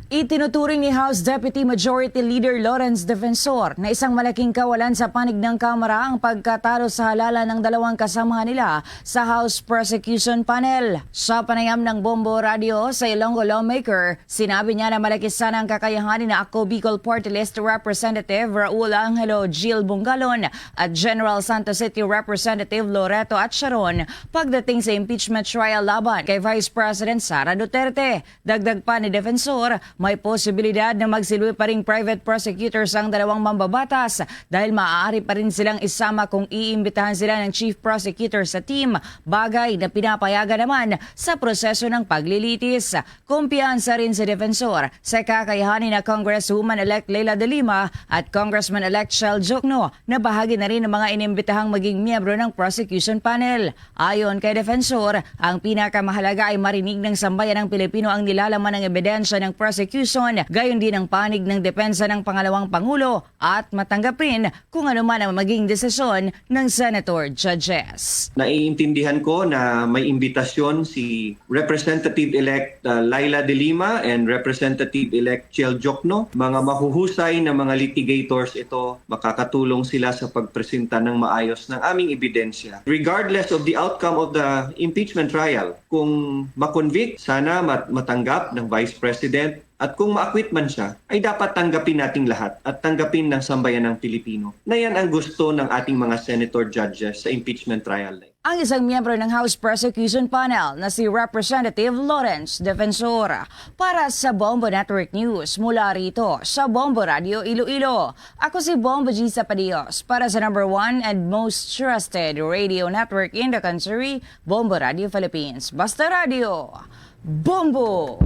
Itinuturing ni House Deputy Majority Leader Lawrence Defensor na isang malaking kawalan sa panig ng Kamara ang pagkatalo sa halalan ng dalawang kasamahan nila sa House Prosecution Panel. Sa panayam ng Bombo Radio sa Ilonggo lawmaker, sinabi niya na malaki sana ang kakayahanin na Ako Bicol Party List Representative Raul Angelo Gil Bungalon at General Santos City Representative Loreto Atcharon pagdating sa impeachment trial laban kay Vice President Sara Duterte. Dagdag pa ni Defensor, may posibilidad na magsilbi pa ring private prosecutors ang dalawang mambabatas dahil maaari pa rin silang isama kung iimbitahan sila ng chief prosecutor sa team, bagay na pinapayagan naman sa proseso ng paglilitis. Kumpiyansa rin si Defensor sa kakayahanin na Congresswoman-elect Leila de Lima at Congressman-elect Shell Jokno na bahagi na rin ng mga inimbitahang maging miyembro ng prosecution panel. Ayon kay Defensor, ang pinakamahalaga ay marinig ng sambayan ng Pilipino ang nilalaman ng ebidensya ng prosecution prosecution, gayon din ang panig ng depensa ng pangalawang Pangulo at matanggap rin kung ano man ang maging desisyon ng Senator Judges. Naiintindihan ko na may imbitasyon si Representative-elect Laila De Lima and Representative-elect Chel Jokno. Mga mahuhusay na mga litigators ito, makakatulong sila sa pagpresenta ng maayos ng aming ebidensya. Regardless of the outcome of the impeachment trial, kung makonvict, sana matanggap ng Vice President, at kung ma-acquit man siya, ay dapat tanggapin nating lahat at tanggapin ng sambayan ng Pilipino na yan ang gusto ng ating mga senator judges sa impeachment trial. Ang isang miyembro ng House Prosecution Panel na si Representative Lawrence Defensor para sa Bombo Network News mula rito sa Bombo Radio Iloilo. Ako si Bombo G. Zapadios para sa number 1 and most trusted radio network in the country, Bombo Radio Philippines. Basta Radio, Bombo!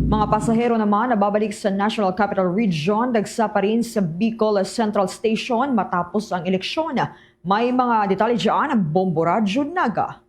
Mga pasahero naman na babalik sa National Capital Region, dagsa pa rin sa Bicol Central Station matapos ang eleksyon. May mga detalye dyan ang Bombo Radyo Naga.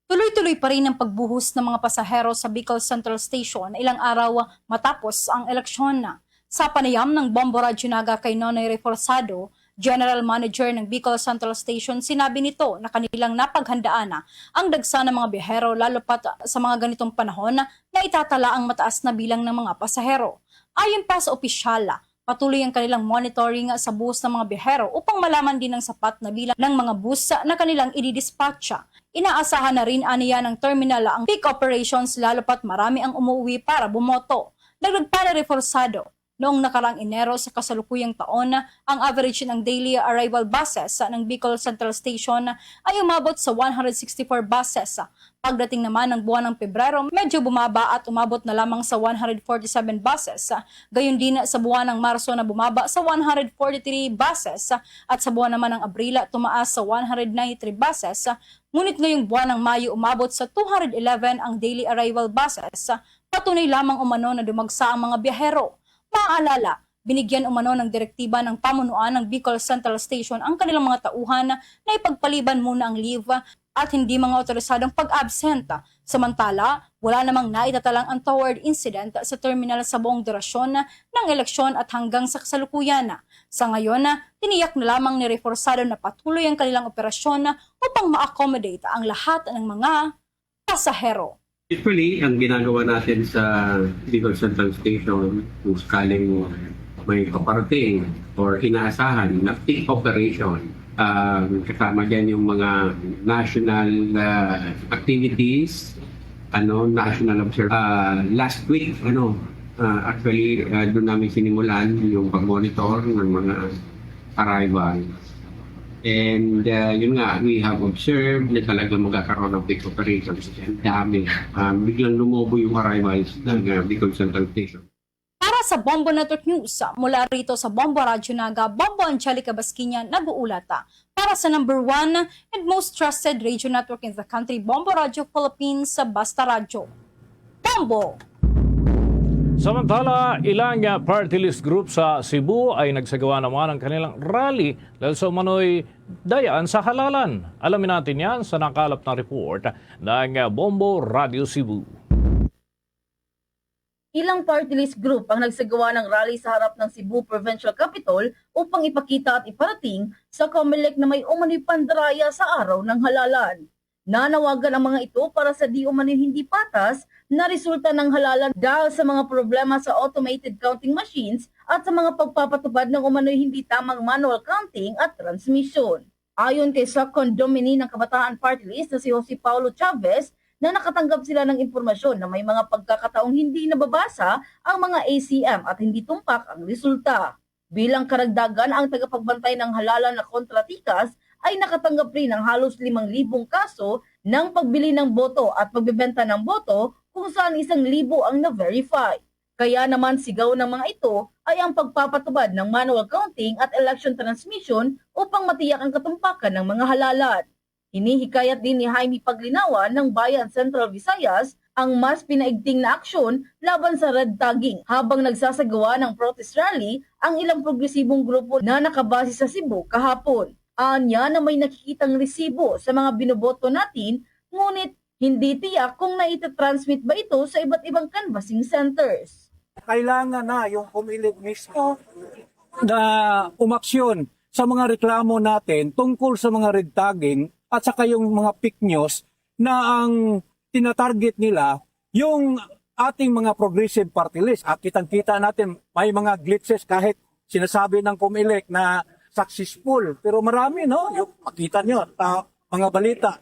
Tuloy-tuloy pa rin ang pagbuhos ng mga pasahero sa Bicol Central Station ilang araw matapos ang eleksyon. Sa panayam ng Bombo Radyo Naga kay Nonoy Reforzado, General Manager ng Bicol Central Station, sinabi nito na kanilang napaghandaan na ang dagsa ng mga biyahero lalo pat sa mga ganitong panahon na itatala ang mataas na bilang ng mga pasahero. Ayon pa sa opisyal, patuloy ang kanilang monitoring sa bus ng mga biyahero upang malaman din ang sapat na bilang ng mga bus na kanilang ididispatcha. Inaasahan na rin aniya ng terminal ang peak operations lalo pat marami ang umuwi para bumoto. Dagdag pa na Reforzado, noong nakaraang Enero sa kasalukuyang taon, ang average ng daily arrival buses ng Bicol Central Station ay umabot sa 164 buses. Pagdating naman ng buwan ng Pebrero, medyo bumaba at umabot na lamang sa 147 buses. Gayon din sa buwan ng Marso na bumaba sa 143 buses at sa buwan naman ng Abril tumaas sa 193 buses. Ngunit ngayong buwan ng Mayo umabot sa 211 ang daily arrival buses. Patunay lamang umano na dumagsa ang mga biyahero. Maaalala, binigyan umano ng direktiba ng pamunuan ng Bicol Central Station ang kanilang mga tauhan na ipagpaliban muna ang leave at hindi mga otorisadong pag-absent. Samantala, wala namang naitatalang untoward incident sa terminal sa buong durasyon ng eleksyon at hanggang sa kasalukuyan. Sa ngayon, tiniyak na lamang ni Reforzado na patuloy ang kanilang operasyon upang ma-accommodate ang lahat ng mga pasahero. Usually, ang ginagawa natin sa Bicol Central Station, kung sakaling may kaparating or inaasahan na peak operation, kasama dyan yung mga national activities, national last week, actually, doon namin sinimulan yung pag-monitor ng mga arrival. And yun nga, we have observed na talagang magkakaroon ng big operations. And dami. Biglang lumubo yung arrivals ng Bicol Central Station. Para sa Bombo Network News, mula rito sa Bombo Radyo Naga, Bombo Angelica Basquinia nag-uulata. Para sa number 1 and most trusted radio network in the country, Bombo Radio Philippines, Basta Radio. Bombo! Samantala, ilang party list group sa Cebu ay nagsagawa naman ng kanilang rally dahil sa umano'y dayaan sa halalan. Alamin natin yan sa nakalap na report ng Bombo Radio Cebu. Ilang party list group ang nagsagawa ng rally sa harap ng Cebu Provincial Capitol upang ipakita at iparating sa COMELEC na may umano'y pandaraya sa araw ng halalan. Nanawagan ang mga ito para sa di umanin hindi patas na resulta ng halalan dahil sa mga problema sa automated counting machines at sa mga pagpapatupad ng umano'y hindi tamang manual counting at transmission. Ayon kay Second Nominee ng Kabataan Party List na si Jose Paulo Chavez, na nakatanggap sila ng impormasyon na may mga pagkakataong hindi nababasa ang mga ACM at hindi tumpak ang resulta. Bilang karagdagan, ang tagapagbantay ng halalan na kontratikas ay nakatanggap rin ng halos 5,000 kaso ng pagbili ng boto at pagbebenta ng boto kung saan 1,000 ang na-verify. Kaya naman sigaw ng mga ito ay ang pagpapatubad ng manual counting at election transmission upang matiyak ang katumpakan ng mga halalan. Hinihikayat din ni Jaime Paglinawan ng Bayan Central Visayas ang mas pinaigting na aksyon laban sa red tagging habang nagsasagawa ng protest rally ang ilang progresibong grupo na nakabase sa Cebu kahapon. Anya na may nakikitang resibo sa mga binoboto natin, ngunit Hindi tiyak kung naitatransmit ba ito sa iba't ibang canvassing centers. Kailangan na yung pumilit mismo na umaksyon sa mga reklamo natin tungkol sa mga red tagging at saka yung mga fake news na ang tinatarget nila yung ating mga progressive party list. At kitang-kita natin may mga glitches kahit sinasabi ng COMELEC na successful. Pero marami, no? Yung makita nyo, mga balita,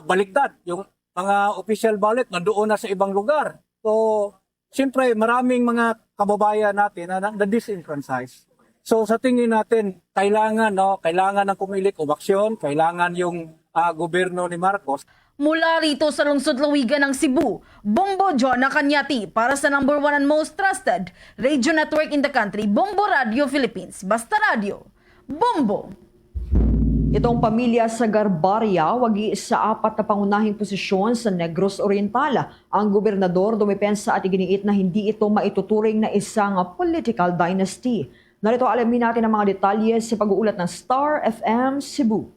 baligtad, yung mga official ballot nandoon na sa ibang lugar. So, siyempre, maraming mga kababayan natin na na-disenfranchise. So, sa tingin natin, kailangan ng COMELEC umaksyon, kailangan yung gobyerno ni Marcos. Mula rito sa lungsod Lawigan ng Cebu, Bombo John Nakanyati para sa number 1 and most trusted radio network in the country, Bombo Radio Philippines. Basta Radio, Bombo! Itong pamilya sa Garbaria, wagi sa 4 na pangunahing posisyon sa Negros Oriental. Ang gobernador dumepensa at iginiit na hindi ito maituturing na isang political dynasty. Narito alamin natin ang mga detalye sa pag-uulat ng Star FM Cebu.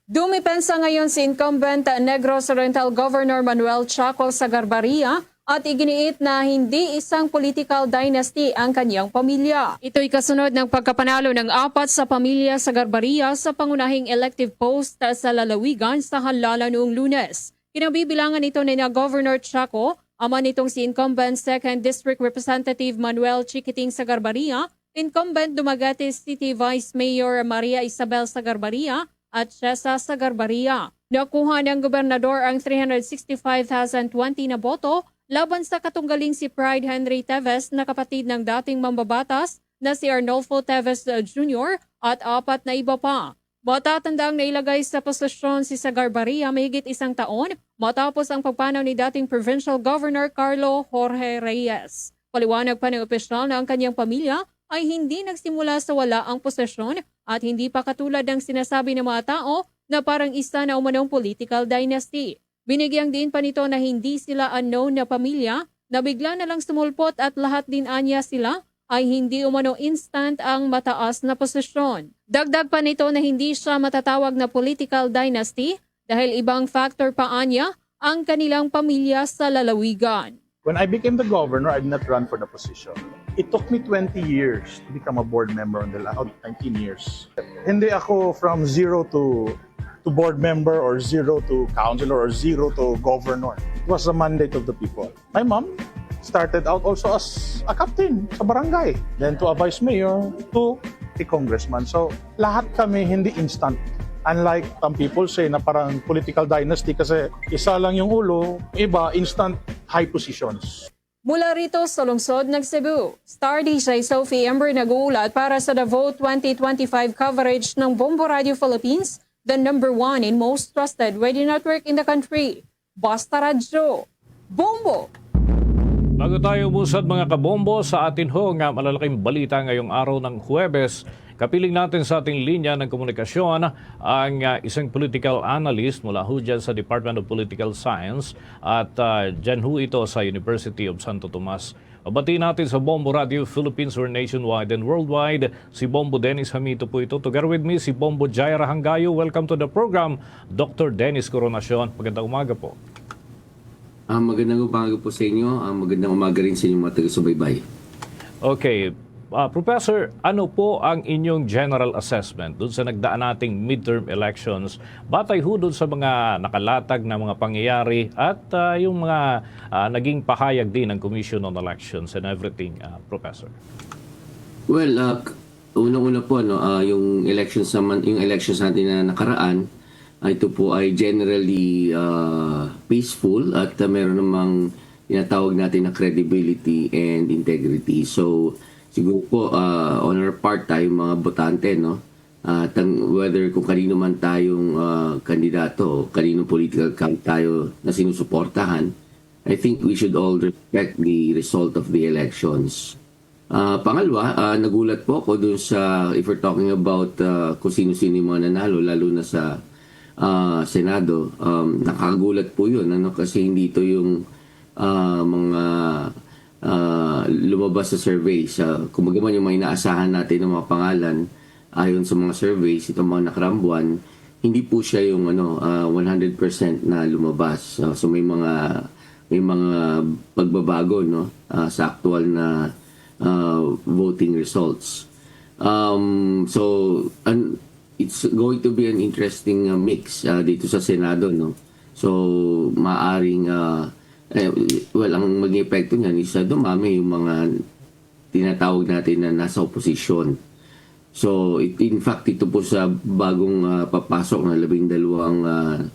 Dumipensa ngayon si incumbent Negros Oriental Governor Manuel Chacol sa Garbaria at iginiit na hindi isang political dynasty ang kanyang pamilya. Ito'y kasunod ng pagkapanalo ng 4 sa pamilya sa Garbaria sa pangunahing elective post sa lalawigan sa halalan noong Lunes. Kinabibilangan ito ni Governor Chaco, ama nitong si incumbent 2nd District Representative Manuel Chiquiting sa Garbaria, incumbent Dumaguete City Vice Mayor Maria Isabel sa Garbaria at Chesa sa Garbaria. Nakuha ng gobernador ang 365,020 na boto laban sa katunggaling si Pride Henry Teves na kapatid ng dating mambabatas na si Arnolfo Teves Jr. at 4 na iba pa. Matatandang nailagay sa posisyon si Garbaria mahigit 1 taon matapos ang pagpanaw ni dating Provincial Governor Carlo Jorge Reyes. Paliwanag pa ng opisyal na ang kanyang pamilya ay hindi nagsimula sa wala ang posisyon at hindi pa katulad ng sinasabi ng mga tao na parang isa na umanong political dynasty. Binigyang din pa nito na hindi sila unknown na pamilya na bigla na lang sumulpot at lahat din anya sila ay hindi umano instant ang mataas na posisyon. Dagdag pa nito na hindi siya matatawag na political dynasty dahil ibang factor pa anya ang kanilang pamilya sa lalawigan. When I became the governor, I did not run for the position. It took me 20 years to become a board member on the last 19 years. Hindi ako from zero to board member or zero to councilor or zero to governor. It was the mandate of the people. My mom started out also as a captain sa barangay, then to a vice mayor, to a congressman. So lahat kami hindi instant. Unlike some people say na parang political dynasty kasi isa lang yung ulo, iba instant high positions. Mula rito sa lungsod ng Cebu, Star DJ Sophie Ember nag-uulat para sa The Vote 2025 coverage ng Bombo Radio Philippines, the number 1 and most trusted radio network in the country. Basta Radio, Bombo! Bago tayo umusad mga kabombo sa atin nga malalaking balita ngayong araw ng Huwebes, kapiling natin sa ating linya ng komunikasyon ang isang political analyst mula dyan sa Department of Political Science at dyan ito sa University of Santo Tomas. Babatiin natin sa Bombo Radio Philippines or nationwide and worldwide si Bombo Dennis Hamito po ito. Together with me si Bombo Jaira Hangayo. Welcome to the program, Dr. Dennis Coronacion. Magandang umaga po. Magandang umaga po sa inyo. Magandang umaga rin sa inyong mga taga-subaybay. Okay. Professor, ano po ang inyong general assessment doon sa nagdaan nating midterm elections? Batay ho doon sa mga nakalatag na mga pangyayari at yung mga naging pahayag din ng Commission on Elections and everything, Professor? Well, unang-una po, yung elections natin na nakaraan, ito po ay generally peaceful at meron namang tinatawag natin na credibility and integrity. So, siguro po on our part tayo mga botante, no? Whether kung kanino man tayong kandidato, kanino political camp tayo na sinusuportahan, I think we should all respect the result of the elections. Pangalawa, nagulat po ako dun sa, if we're talking about kung sino-sino yung mga nanalo, lalo na sa Senado, nakagulat po yun, kasi hindi ito yung mga lumabas sa surveys. Kumbaga man yung may inaasahan natin ng mga pangalan ayon sa mga surveys, itong mga nakarang buwan, hindi po siya yung 100% na lumabas. So may mga pagbabago no sa actual na voting results. So it's going to be an interesting mix dito sa Senado no. So maaring ang maging epekto niyan is dumami yung mga tinatawag natin na nasa oposisyon. So in fact ito po sa bagong papasok na 12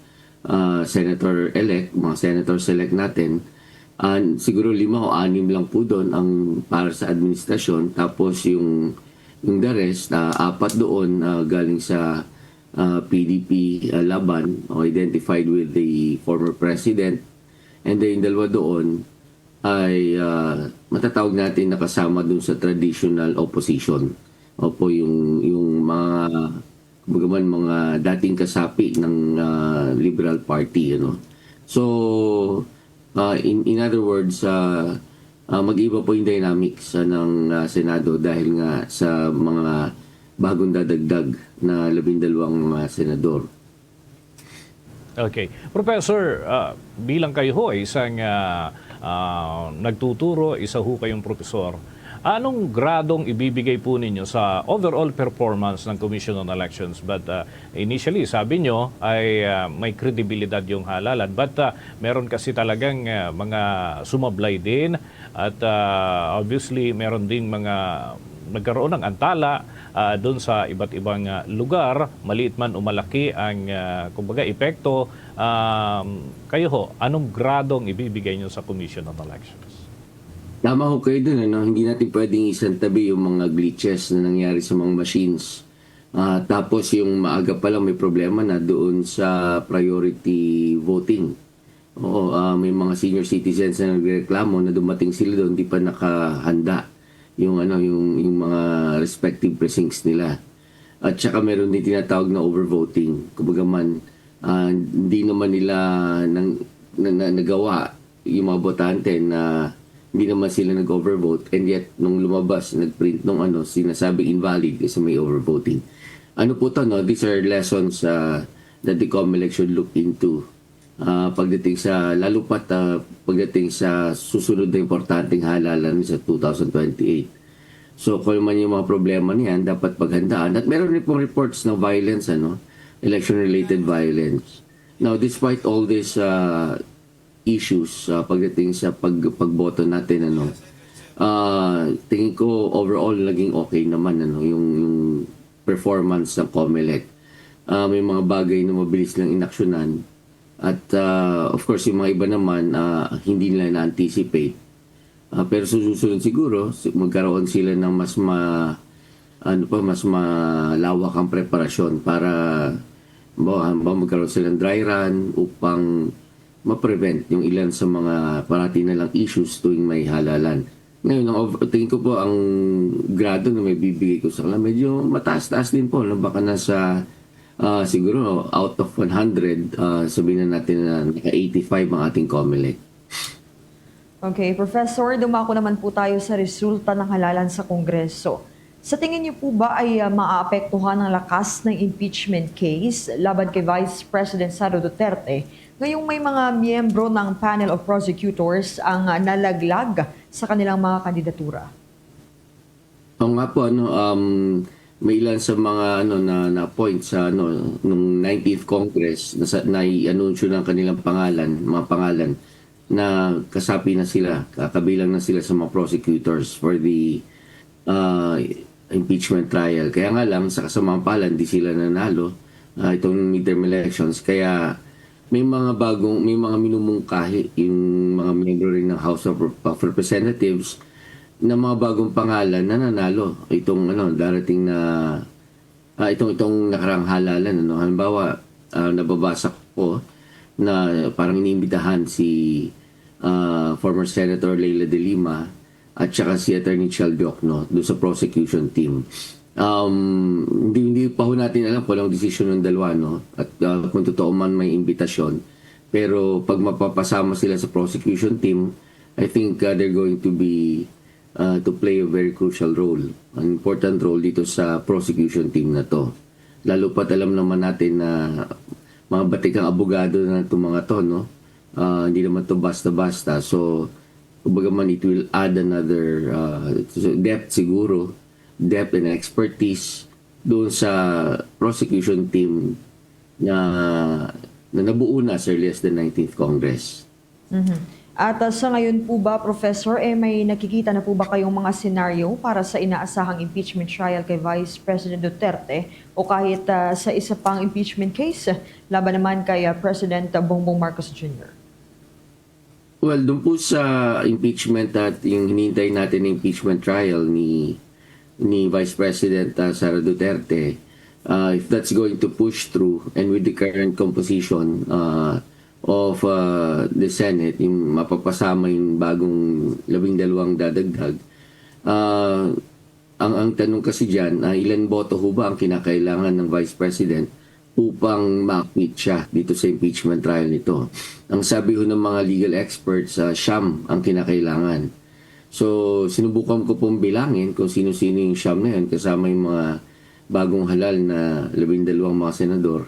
senator-elect, mga senator-select natin, siguro 5 o 6 lang po doon ang para sa administrasyon. Tapos yung the rest, 4 doon galing sa PDP laban o identified with the former president. And then 2 doon ay matatawag natin nakasama doon sa traditional opposition. Opo, yung mga dating kasapi ng Liberal Party, So in other words, mag-iba po yung dynamics ng Senado dahil nga sa mga bagong dadagdag na 12 mga senador. Okay. Professor, bilang kayo ho isang nagtuturo, isa ho kayong profesor, anong gradong ibibigay po ninyo sa overall performance ng Commission on Elections? But initially, sabi nyo ay may kredibilidad yung halalan. But meron kasi talagang mga sumablay din at obviously meron din mga nagkaroon ng antala doon sa iba't ibang lugar, maliit man o malaki ang kumbaga epekto. Kayo ho, anong gradong ibibigay nyo sa Commission on Elections? Tama ho kayo dun, hindi natin pwedeng isantabi yung mga glitches na nangyari sa mga machines. Tapos yung maaga pa lang may problema na doon sa priority voting. Oo, may mga senior citizens na nagreklamo na dumating sila doon, hindi pa nakahanda yung mga respective precincts nila. At saka meron din tinatawag na overvoting. Kumbaga man, hindi naman nila nagawa yung mga botante na hindi naman sila nag-overvote, and yet nung lumabas, nag-print nung sinasabing invalid kasi may overvoting. Ano po to, these are lessons that the COMELEC should look into pagdating sa, lalo pat pagdating sa susunod na importanteng halalan sa 2028. So kung man yung mga problema niyan, dapat paghandaan. At meron rin pong reports ng violence, election-related violence. Now, despite all these issues pagdating sa pagboto natin, tingin ko overall naging okay naman yung performance ng COMELEC. May mga bagay na mabilis lang inaksyonan at of course yung mga iba naman hindi nila na-anticipate. Pero susunod siguro magkaroon sila ng mas malawak ang preparasyon para magkaroon sila ng dry run upang ma-prevent yung ilan sa mga parati na lang issues tuwing may halalan. Ngayon, tingin ko po ang grado na may bibigay ko sa kanila, medyo mataas-taas din po. Baka nasa siguro out of 100, sabihin na natin na naka-85 ang ating COMELEC. Okay, Professor, dumako naman po tayo sa resulta ng halalan sa Kongreso. Sa tingin niyo po ba ay maaapektuhan ng lakas ng impeachment case laban kay Vice President Sara Duterte ngayong may mga miyembro ng panel of prosecutors ang nalaglag sa kanilang mga kandidatura? Oo nga po, may ilan sa mga na-appoint sa nung 19th Congress na i-anunsyo ng kanilang mga pangalan na kasapi na sila, kabilang na sila sa mga prosecutors for the impeachment trial. Kaya nga lang, sa kasamang palad, di sila nanalo itong midterm elections. Kaya may mga minumungkahi yung mga miyembro rin ng House of Representatives na mga bagong pangalan na nanalo itong darating na itong nakarang halalan. Halimbawa, nababasa ko na parang iniimbitahan si former Senator Leila de Lima at saka si Attorney Chel Diokno doon sa prosecution team. Hindi pa ho natin alam kung anong desisyon ng dalawa, at kung totoo man may imbitasyon. Pero pag mapapasama sila sa prosecution team, I think they're going to be to play a very crucial role, an important role dito sa prosecution team na to. Lalo pat alam naman natin na mga batikang abogado na itong mga to, no? Hindi naman to basta-basta. So, kumbaga man, it will add another depth siguro, depth and expertise doon sa prosecution team na nabuo na as early as the 19th Congress. At sa ngayon po ba, Professor, may nakikita na po ba kayong mga senaryo para sa inaasahang impeachment trial kay Vice President Duterte o kahit sa isa pang impeachment case laban naman kay President Bongbong Marcos Jr.? Well, doon po sa impeachment at yung hinihintay natin na impeachment trial ni Vice President Sara Duterte, if that's going to push through and with the current composition of the Senate, yung mapapasama yung bagong 12 dadagdag, ang tanong kasi dyan, ilan boto ho ba ang kinakailangan ng Vice President upang ma-acquit siya dito sa impeachment trial nito? Ang sabi ho ng mga legal experts, siyam ang kinakailangan. So, sinubukan ko pong bilangin kung sino-sino yung siyam na yun, kasama yung mga bagong halal na 12 mga senador.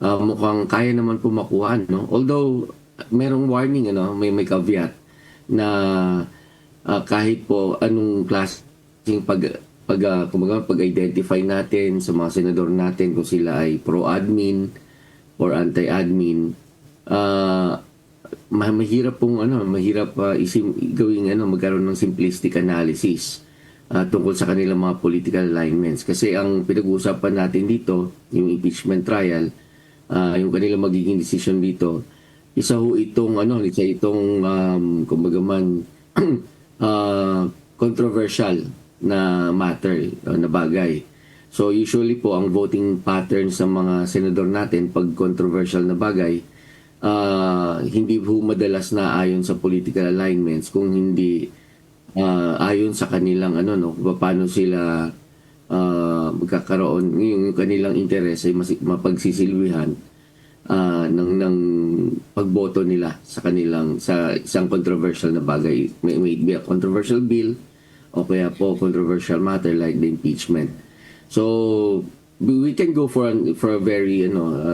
Mukhang kaya naman po makuha, no? Although, merong warning, may caveat na kahit po anong klaseng pag-identify natin sa mga senador natin kung sila ay pro-admin or anti-admin, mahirap pong magkaroon ng simplistic analysis tungkol sa kanilang mga political alignments. Kasi ang pinag-uusapan natin dito, yung impeachment trial, yung kanilang magiging decision dito, isa itong kumbaga man controversial na matter, na bagay. So usually po ang voting pattern sa mga senador natin pag controversial na bagay, hindi po madalas na ayon sa political alignments, kung hindi ayon sa kanilang paano sila magkakaroon, yung kanilang interes ay mapagsisilbihan ng pagboto nila sa isang controversial na bagay. May be a controversial bill o kaya po controversial matter like the impeachment. So we can go for a very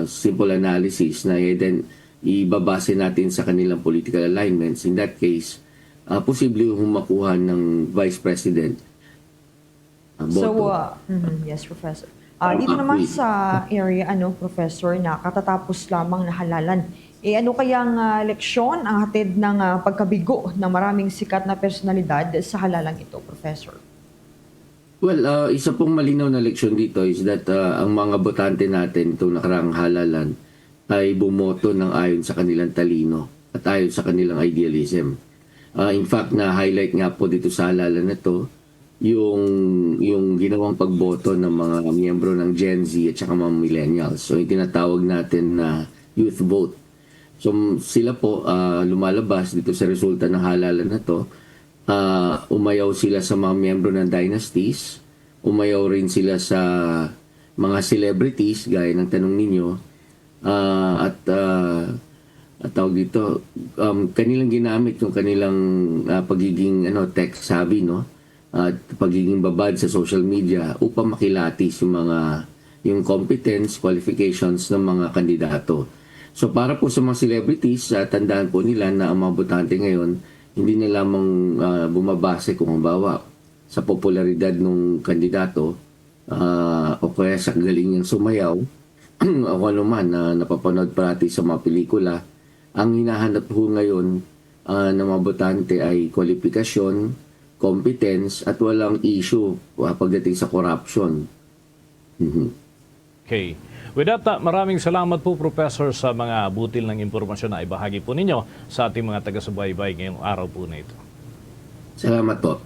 simple analysis na then ibabase natin sa kanilang political alignments. In that case, posible humakuha ng Vice President boto. Yes, Professor. Dito naman sa area, Professor, na katatapos lamang na halalan, ano kayang leksyon ang hatid ng pagkabigo ng maraming sikat na personalidad sa halalang ito, Professor? Well, isa pong malinaw na leksyon dito is that ang mga botante natin itong nakaraang halalan ay bumoto ng ayon sa kanilang talino at ayon sa kanilang idealism. In fact, na-highlight nga po dito sa halalan na ito yung ginawang pagboto ng mga miyembro ng Gen Z at saka mga millennials. So, yung tinatawag natin na youth vote. So, sila po lumalabas dito sa resulta ng halalan na to. Umayaw sila sa mga miyembro ng dynasties. Umayaw rin sila sa mga celebrities, gaya ng tanong ninyo. At tawag dito, kanilang ginamit yung kanilang pagiging tech savvy, at pagiging babad sa social media upang makilatis yung competence, qualifications ng mga kandidato. So para po sa mga celebrities, tandaan po nila na ang mga botante ngayon hindi na lamang bumabase kung halimbawa sa popularidad ng kandidato o kaya sa galing niyang sumayaw o ano man na napapanood parati sa mga pelikula. Ang hinahanap po ngayon ng mga botante ay kwalifikasyon, competence at walang issue pagdating sa corruption. Okay. With that, maraming salamat po, Professor, sa mga butil ng impormasyon na ibahagi po ninyo sa ating mga taga-subaybay ngayong araw po na ito. Salamat po.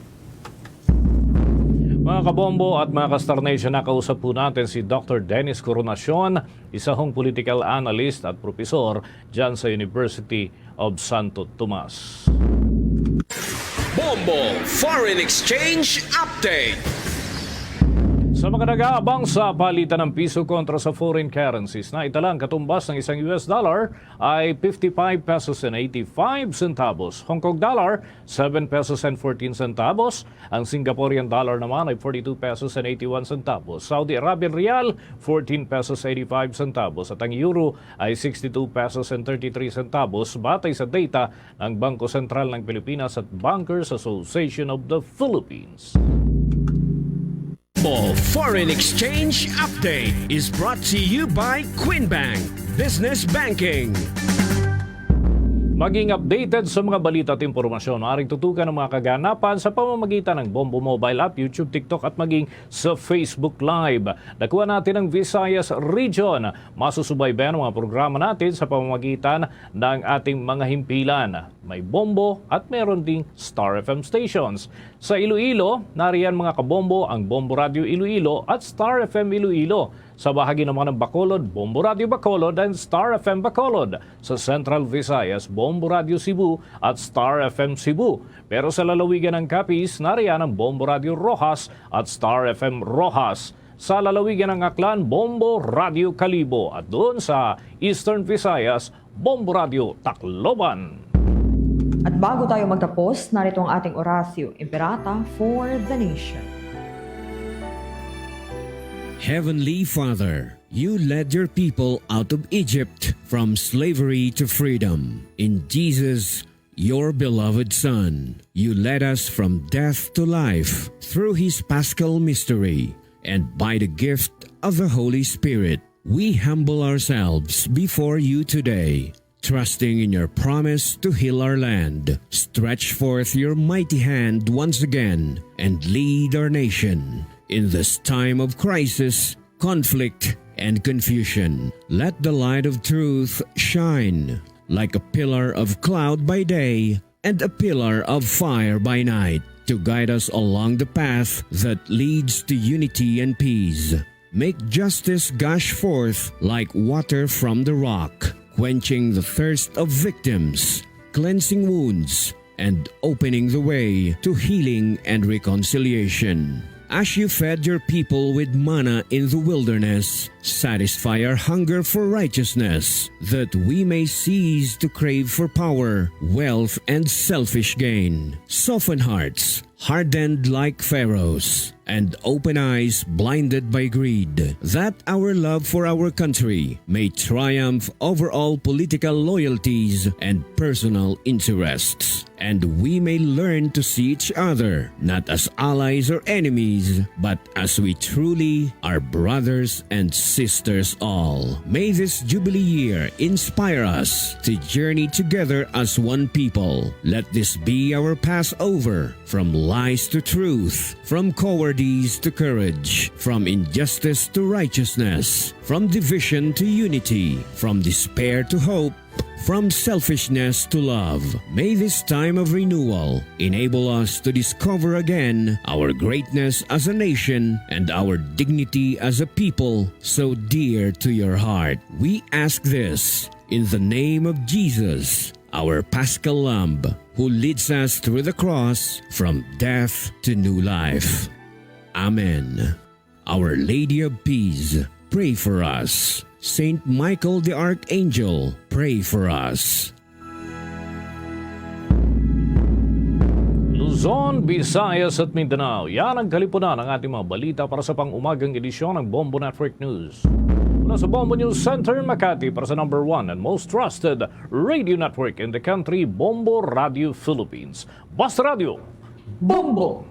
Mga kabombo at mga ka-Star Nation, nakausap po natin si Dr. Dennis Coronacion, isa hong political analyst at profesor dyan sa University of Santo Tomas. Bombo Foreign Exchange Update. Sa mga nag-aabang sa palitan ng piso kontra sa foreign currencies na italang katumbas ng isang US dollar ay 55 pesos and 85 centavos. Hong Kong dollar, 7 pesos and 14 centavos. Ang Singaporean dollar naman ay 42 pesos and 81 centavos. Saudi Arabian rial, 14 pesos 85 centavos. At ang euro ay 62 pesos and 33 centavos batay sa data ng Bangko Sentral ng Pilipinas at Bankers Association of the Philippines. Foreign Exchange Update is brought to you by Quinbank Business Banking. Maging updated sa mga balita at impormasyon. Maaaring tutukan ng mga kaganapan sa pamamagitan ng Bombo Mobile App, YouTube, TikTok at maging sa Facebook Live. Nakuha natin ang Visayas Region. Masusubaybayan ang mga programa natin sa pamamagitan ng ating mga himpilan. May Bombo at meron ding Star FM stations. Sa Iloilo, nariyan mga kabombo ang Bombo Radio Iloilo at Star FM Iloilo. Sa bahagi naman ng Bacolod, Bombo Radio Bacolod and Star FM Bacolod. Sa Central Visayas, Bombo Radio Cebu at Star FM Cebu. Pero sa lalawigan ng Capiz, nariyan ang Bombo Radio Rojas at Star FM Rojas. Sa lalawigan ng Aklan, Bombo Radio Calibo. At doon sa Eastern Visayas, Bombo Radio Tacloban. At bago tayo magtapos, narito ang ating orasyo, Imperata for the Nation. Heavenly Father, you led your people out of Egypt from slavery to freedom. In Jesus, your beloved Son, you led us from death to life through his paschal mystery, and by the gift of the Holy Spirit, we humble ourselves before you today, trusting in your promise to heal our land. Stretch forth your mighty hand once again and lead our nation. In this time of crisis, conflict, and confusion, let the light of truth shine like a pillar of cloud by day and a pillar of fire by night to guide us along the path that leads to unity and peace. Make justice gush forth like water from the rock, quenching the thirst of victims, cleansing wounds, and opening the way to healing and reconciliation. As you fed your people with manna in the wilderness, satisfy our hunger for righteousness, that we may cease to crave for power, wealth, and selfish gain. Soften hearts, hardened like Pharaoh's, and open eyes blinded by greed, that our love for our country may triumph over all political loyalties and personal interests, and we may learn to see each other not as allies or enemies, but as we truly are brothers and sisters all. May this Jubilee year inspire us to journey together as one people. Let this be our Passover, from lies to truth, from cowardice to courage, from injustice to righteousness, from division to unity, from despair to hope, from selfishness to love. May this time of renewal enable us to discover again our greatness as a nation and our dignity as a people so dear to your heart. We ask this in the name of Jesus, our Paschal Lamb, who leads us through the cross from death to new life. Amen. Our Lady of Peace, pray for us. Saint Michael the Archangel, pray for us. Luzon, Visayas at Mindanao. Yan ang kalipunan ng ating mga balita para sa pang-umagang edisyon ng Bombo Network News. Mula sa Bombo News Center, Makati, para sa number 1 and most trusted radio network in the country, Bombo Radio Philippines. Basta Radio, Bombo!